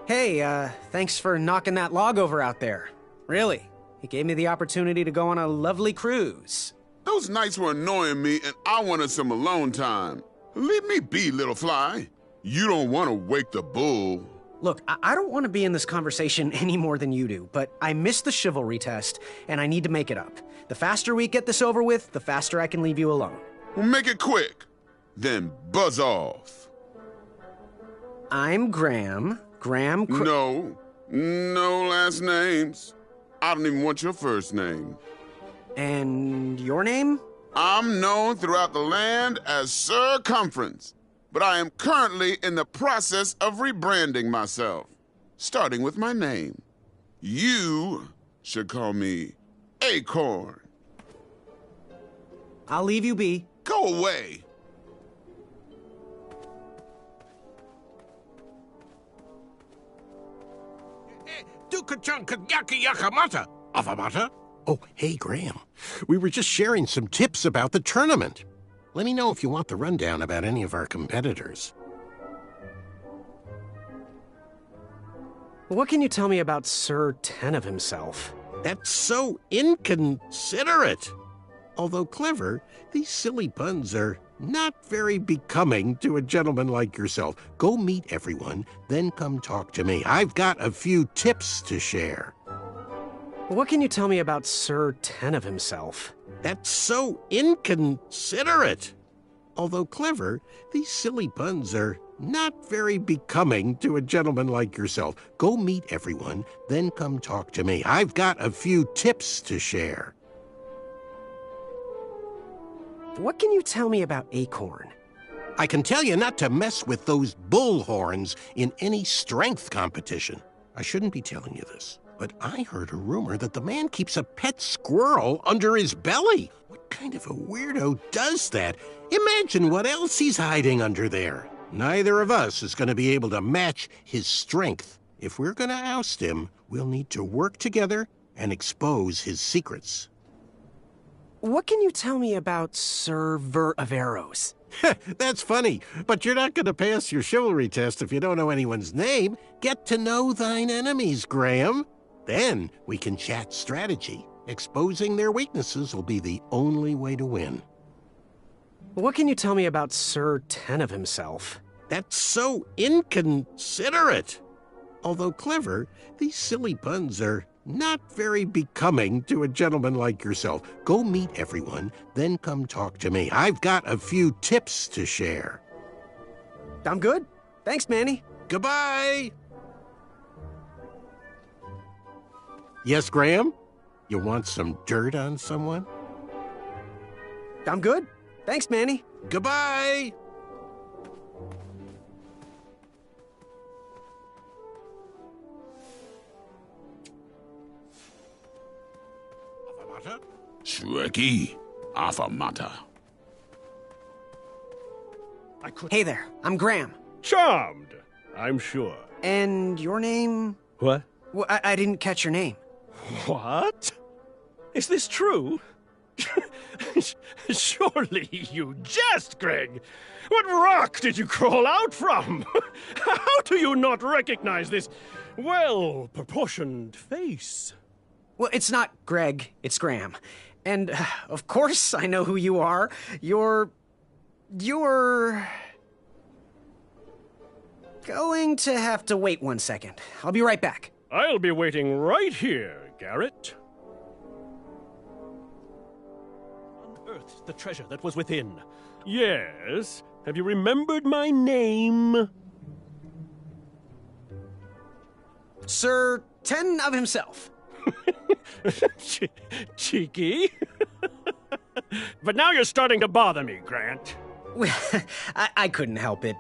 Hey, thanks for knocking that log over out there. Really, it gave me the opportunity to go on a lovely cruise. Those nights were annoying me, and I wanted some alone time. Leave me be, little fly. You don't want to wake the bull. Look, I don't want to be in this conversation any more than you do, but I missed the chivalry test, and I need to make it up. The faster we get this over with, the faster I can leave you alone. Well, make it quick. Then buzz off. I'm Graham. No last names. I don't even want your first name. And your name? I'm known throughout the land as Circumference. But I am currently in the process of rebranding myself, starting with my name. You should call me Acorn. I'll leave you be. Go away. Oh, hey, Graham. We were just sharing some tips about the tournament. Let me know if you want the rundown about any of our competitors. What can you tell me about Sir Tenov himself? That's so inconsiderate. Although clever, these silly puns are not very becoming to a gentleman like yourself. Go meet everyone, then come talk to me. I've got a few tips to share. What can you tell me about Sir Tenov himself? That's so inconsiderate. Although clever, these silly puns are not very becoming to a gentleman like yourself. Go meet everyone, then come talk to me. I've got a few tips to share. What can you tell me about Acorn? I can tell you not to mess with those bullhorns in any strength competition. I shouldn't be telling you this, but I heard a rumor that the man keeps a pet squirrel under his belly. What kind of a weirdo does that? Imagine what else he's hiding under there. Neither of us is going to be able to match his strength. If we're going to oust him, we'll need to work together and expose his secrets. What can you tell me about Sir Ver of Arrows? That's funny, but you're not going to pass your chivalry test if you don't know anyone's name. Get to know thine enemies, Graham. Then we can chat strategy. Exposing their weaknesses will be the only way to win. What can you tell me about Sir Tenov himself? That's so inconsiderate. Although clever, these silly puns are Not very becoming to a gentleman like yourself. Go meet everyone, then come talk to me. I've got a few tips to share. I'm good. Thanks, Manny. Goodbye! Yes, Graham? You want some dirt on someone? I'm good. Thanks, Manny. Goodbye! Shrekky, Afamata. Hey there, I'm Graham. Charmed, I'm sure. And your name? What? Well, I didn't catch your name. What? Is this true? Surely you jest, Greg. What rock did you crawl out from? How do you not recognize this well-proportioned face? Well, it's not Greg, it's Graham. And, of course, I know who you are. You're going to have to wait 1 second. I'll be right back. I'll be waiting right here, Garrett. Unearthed the treasure that was within. Yes. Have you remembered my name? Sir 10 of himself. Cheeky. But now you're starting to bother me, Grant. I couldn't help it.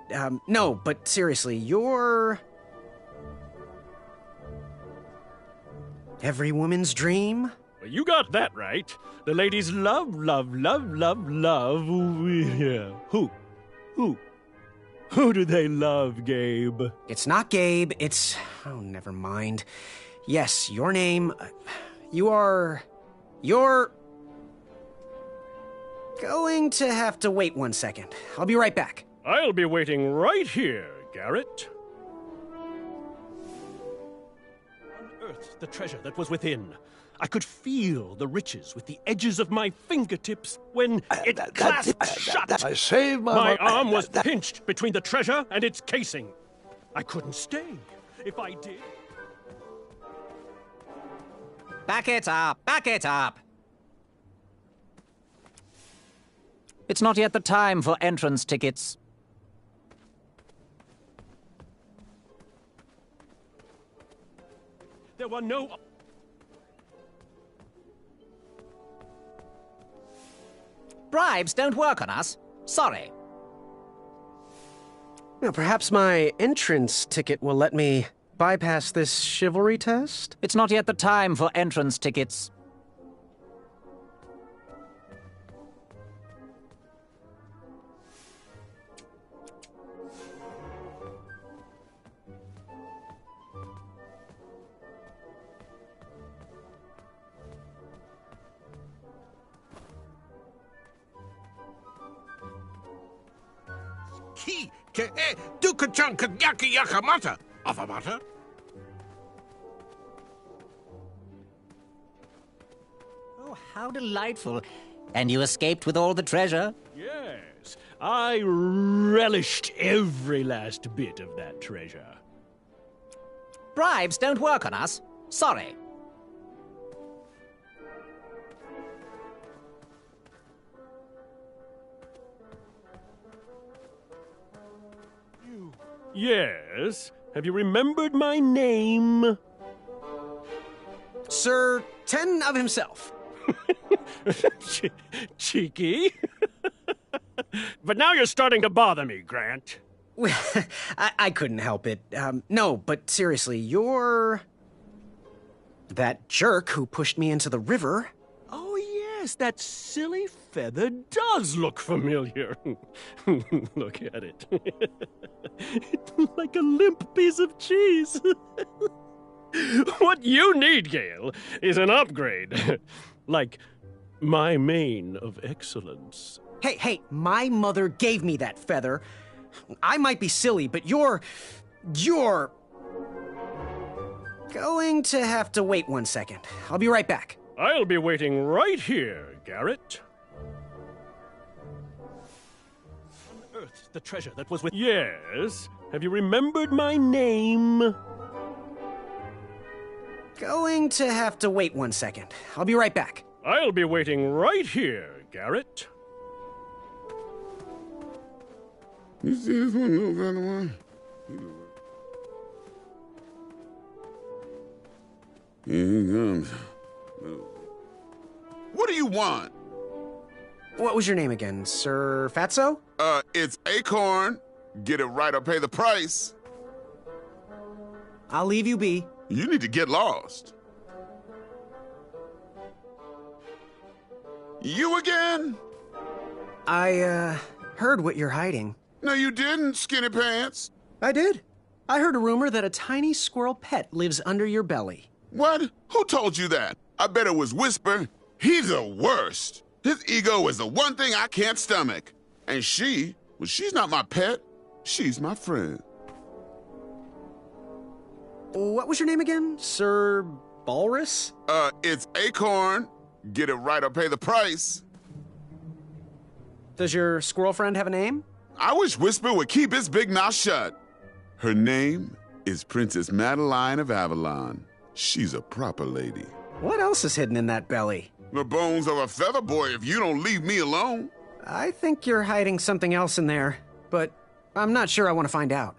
No, but seriously, you're every woman's dream? Well, you got that right. The ladies love, love, love, love, love. Yeah. Who? Who do they love, Gabe? It's not Gabe, it's... Oh, never mind. Yes, your name... You're going to have to wait 1 second. I'll be right back. I'll be waiting right here, Garrett. Unearthed the treasure that was within. I could feel the riches with the edges of my fingertips when it clasped shut. I saved my arm was pinched between the treasure and its casing. I couldn't stay. If I did... Back it up! Back it up! It's not yet the time for entrance tickets. There were no... Bribes don't work on us. Sorry. Well, perhaps my entrance ticket will let me bypass this chivalry test? It's not yet the time for entrance tickets. Ki ke e dukachan kanyaki yakamata. Afamata? Oh, how delightful. And you escaped with all the treasure? Yes, I relished every last bit of that treasure. Bribes don't work on us. Sorry. Yes. Have you remembered my name? Sir 10 of himself. Cheeky. But now you're starting to bother me, Grant. I couldn't help it. No, but seriously, you're that jerk who pushed me into the river. Oh, yes, that silly feather does look familiar. Look at it. It's like a limp piece of cheese. What you need, Gale, is an upgrade. Like my mane of excellence. Hey, my mother gave me that feather. I might be silly, but you're going to have to wait 1 second. I'll be right back. I'll be waiting right here, Garrett. Unearthed the treasure that was with... Yes. Have you remembered my name? Going to have to wait 1 second. I'll be right back. I'll be waiting right here, Garrett. You see this one, little kind of one? Here he comes. What do you want? What was your name again, Sir Fatso? It's Acorn. Get it right or pay the price. I'll leave you be. You need to get lost. You again? I, heard what you're hiding. No, you didn't, Skinny Pants. I did. I heard a rumor that a tiny squirrel pet lives under your belly. What? Who told you that? I bet it was Whisper. He's the worst. His ego is the one thing I can't stomach. And she's not my pet. She's my friend. What was your name again? Sir Balrus? It's Acorn. Get it right or pay the price. Does your squirrel friend have a name? I wish Whisper would keep his big mouth shut. Her name is Princess Madeline of Avalon. She's a proper lady. What else is hidden in that belly? The bones of a feather boy if you don't leave me alone. I think you're hiding something else in there, but I'm not sure I want to find out.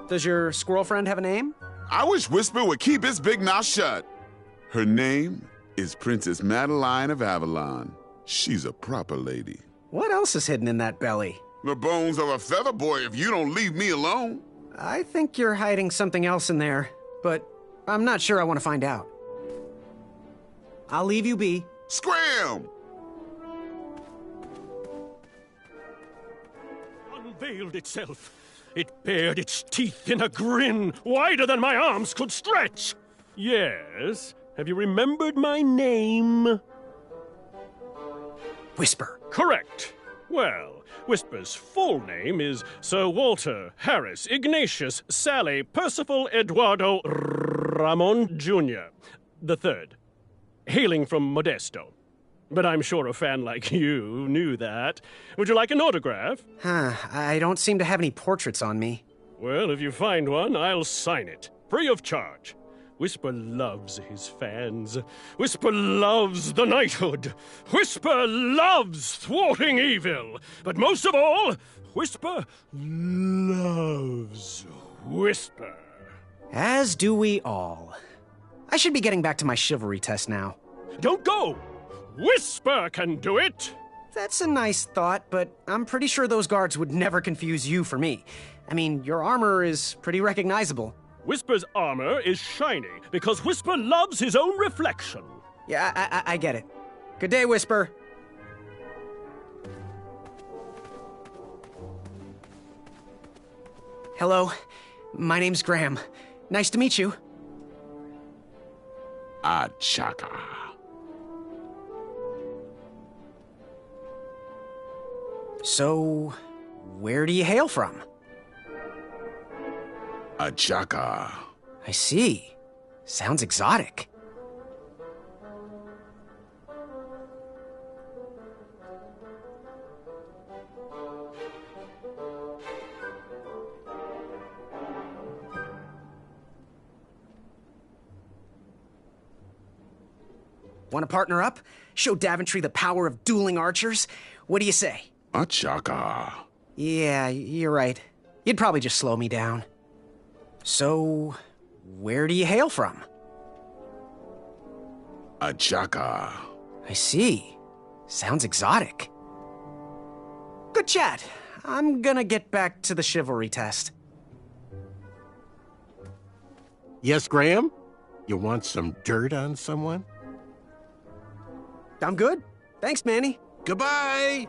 Does your squirrel friend have a name? I wish Whisper would keep his big mouth shut. Her name is Princess Madeline of Avalon. She's a proper lady. What else is hidden in that belly? The bones of a feather boy if you don't leave me alone. I think you're hiding something else in there, but I'm not sure I want to find out. I'll leave you be. Scram! Unveiled itself. It bared its teeth in a grin wider than my arms could stretch. Yes, have you remembered my name? Whisper. Correct. Well, Whisper's full name is Sir Walter Harris Ignatius Sally Percival Eduardo Ramon Jr. the Third, hailing from Modesto. But I'm sure a fan like you knew that. Would you like an autograph? I don't seem to have any portraits on me. Well, if you find one, I'll sign it, free of charge. Whisper loves his fans. Whisper loves the knighthood. Whisper loves thwarting evil. But most of all, Whisper loves Whisper. As do we all. I should be getting back to my chivalry test now. Don't go! Whisper can do it! That's a nice thought, but I'm pretty sure those guards would never confuse you for me. I mean, your armor is pretty recognizable. Whisper's armor is shiny because Whisper loves his own reflection. Yeah, I get it. Good day, Whisper. Hello, my name's Graham. Nice to meet you. Achaka. So, where do you hail from? Achaka. I see. Sounds exotic. Want to partner up? Show Daventry the power of dueling archers? What do you say? Achaka. Yeah, you're right. You'd probably just slow me down. So, where do you hail from? Achaka. I see. Sounds exotic. Good chat. I'm gonna get back to the chivalry test. Yes, Graham? You want some dirt on someone? I'm good. Thanks, Manny. Goodbye!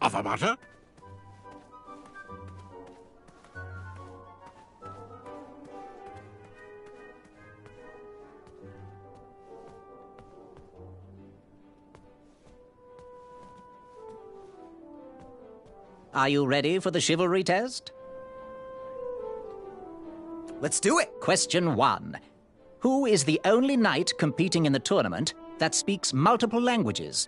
Avamata? Are you ready for the chivalry test? Let's do it. Question 1. Who is the only knight competing in the tournament that speaks multiple languages?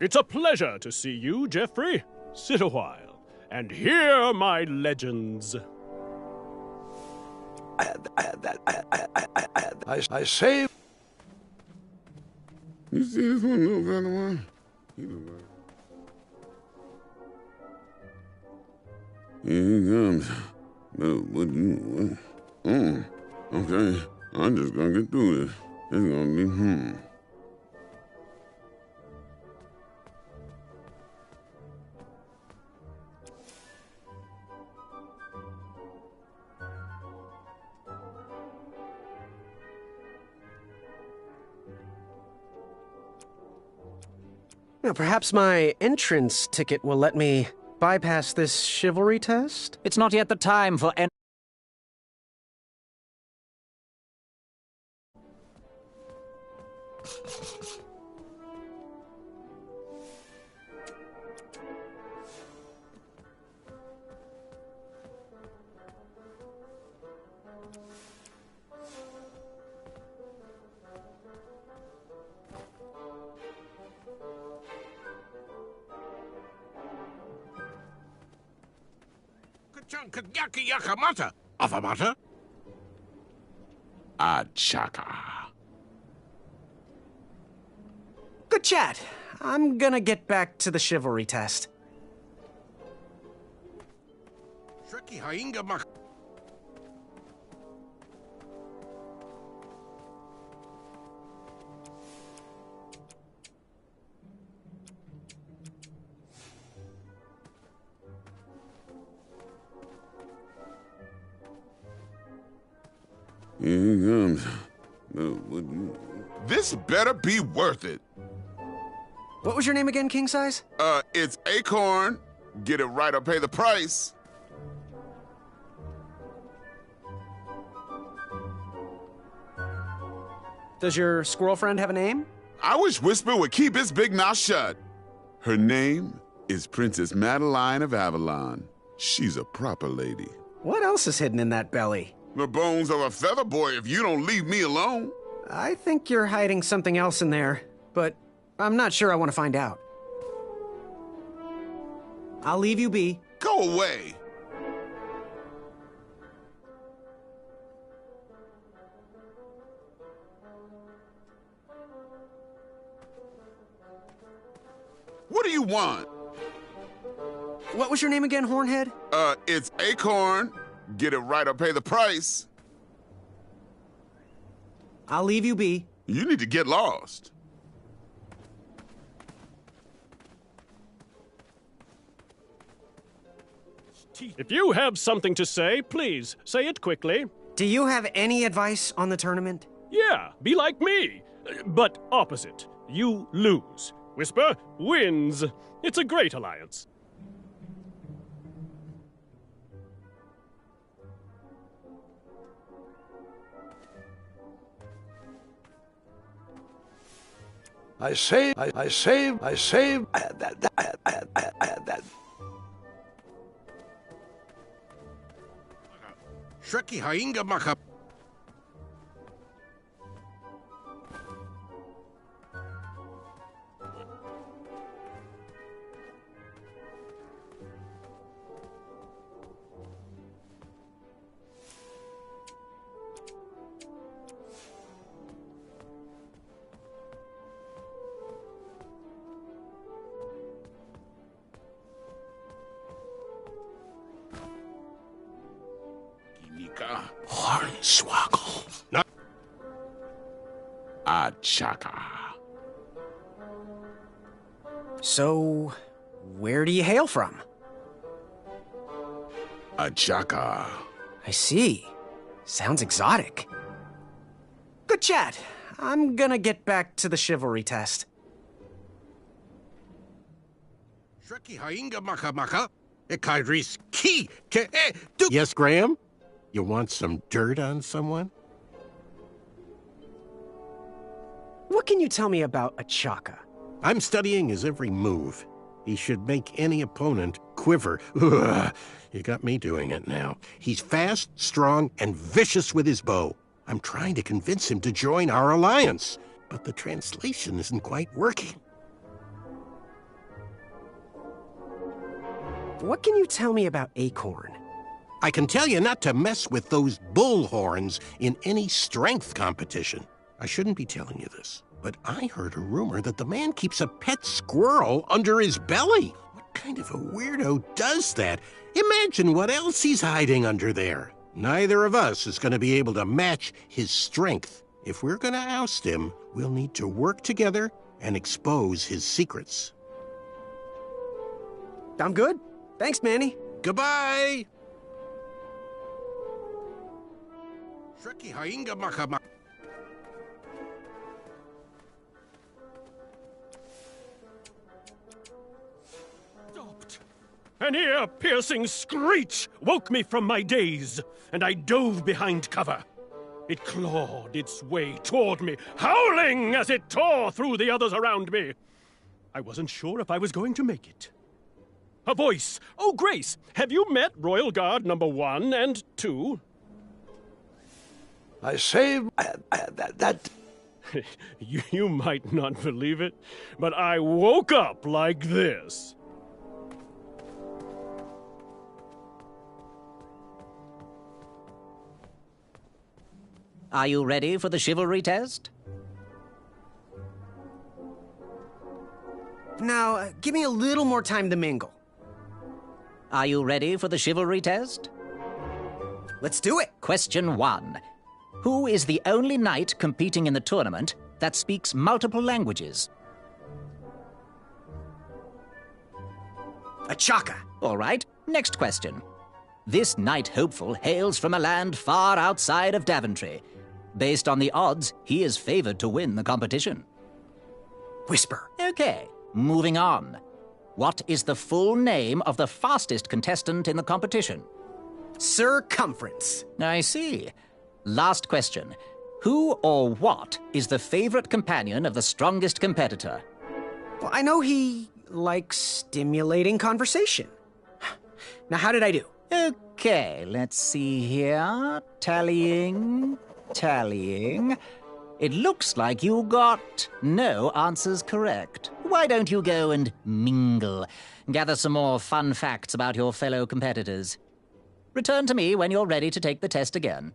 It's a pleasure to see you, Jeffrey. Sit a while and hear my legends. I say... You see this one, little brother one? Here he comes. What do you want? Okay. I'm just gonna get through this. It's gonna be, Now, perhaps my entrance ticket will let me bypass this chivalry test? It's not yet the time for Yakamata. Avamata? Achaka. Good chat. I'm gonna get back to the chivalry test. Shreki Hainga Mak. Here he comes. This better be worth it. What was your name again, King Size? It's Acorn. Get it right or pay the price. Does your squirrel friend have a name? I wish Whisper would keep his big mouth shut. Her name is Princess Madeline of Avalon. She's a proper lady. What else is hidden in that belly? The bones of a feather boy if you don't leave me alone. I think you're hiding something else in there, but I'm not sure I want to find out. I'll leave you be. Go away. What do you want? What was your name again, Hornhead? It's Acorn. Get it right or pay the price. I'll leave you be. You need to get lost. If you have something to say, please say it quickly. Do you have any advice on the tournament? Yeah, be like me. But opposite. You lose. Whisper wins. It's a great alliance. I save. Shreki Hainga Maka. Hornswoggle. Achaka. So, where do you hail from? Achaka. I see. Sounds exotic. Good chat. I'm gonna get back to the chivalry test. Shreki Hainga Maka Maka. Ekaidris Ki. Yes, Graham? You want some dirt on someone? What can you tell me about Achaka? I'm studying his every move. He should make any opponent quiver. Ugh, you got me doing it now. He's fast, strong, and vicious with his bow. I'm trying to convince him to join our alliance, but the translation isn't quite working. what can you tell me about Acorn? I can tell you not to mess with those bull horns in any strength competition. I shouldn't be telling you this, but I heard a rumor that the man keeps a pet squirrel under his belly. What kind of a weirdo does that? Imagine what else he's hiding under there. Neither of us is going to be able to match his strength. If we're going to oust him, we'll need to work together and expose his secrets. I'm good. Thanks, Manny. Goodbye! Stopped. An ear-piercing screech woke me from my daze, and I dove behind cover. It clawed its way toward me, howling as it tore through the others around me. I wasn't sure if I was going to make it. A voice. Oh, Grace, have you met Royal Guard number 1 and 2? I saved that. You might not believe it, but I woke up like this. Are you ready for the chivalry test? Now, give me a little more time to mingle. Are you ready for the chivalry test? Let's do it. Question 1. Who is the only knight competing in the tournament that speaks multiple languages? Achaka. All right, next question. This knight hopeful hails from a land far outside of Daventry. Based on the odds, he is favored to win the competition. Whisper. Okay, moving on. What is the full name of the fastest contestant in the competition? Circumference. I see. Last question. Who or what is the favorite companion of the strongest competitor? Well, I know he likes stimulating conversation. Now, how did I do? Okay, let's see here. Tallying. It looks like you got no answers correct. Why don't you go and mingle? Gather some more fun facts about your fellow competitors. Return to me when you're ready to take the test again.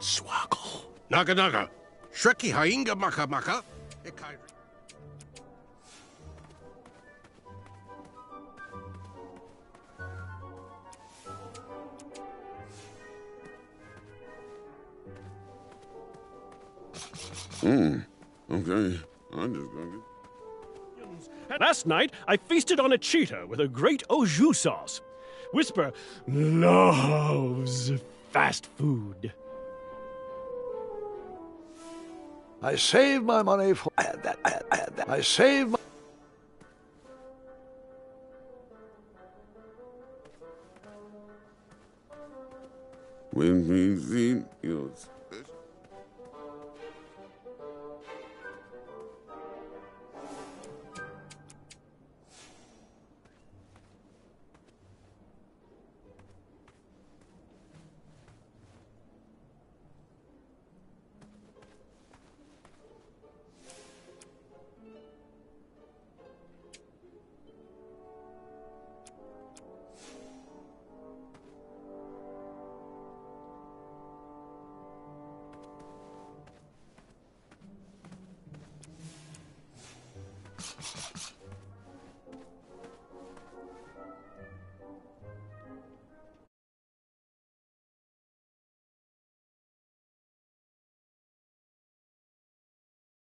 Swaggle. Naga naga. Shreki hainga maka maka. Okay. I'm just gonna get... Last night, I feasted on a cheetah with a great au jus sauce. Whisper loves fast food. I saved my money for... I had that. I saved my... When we see your special...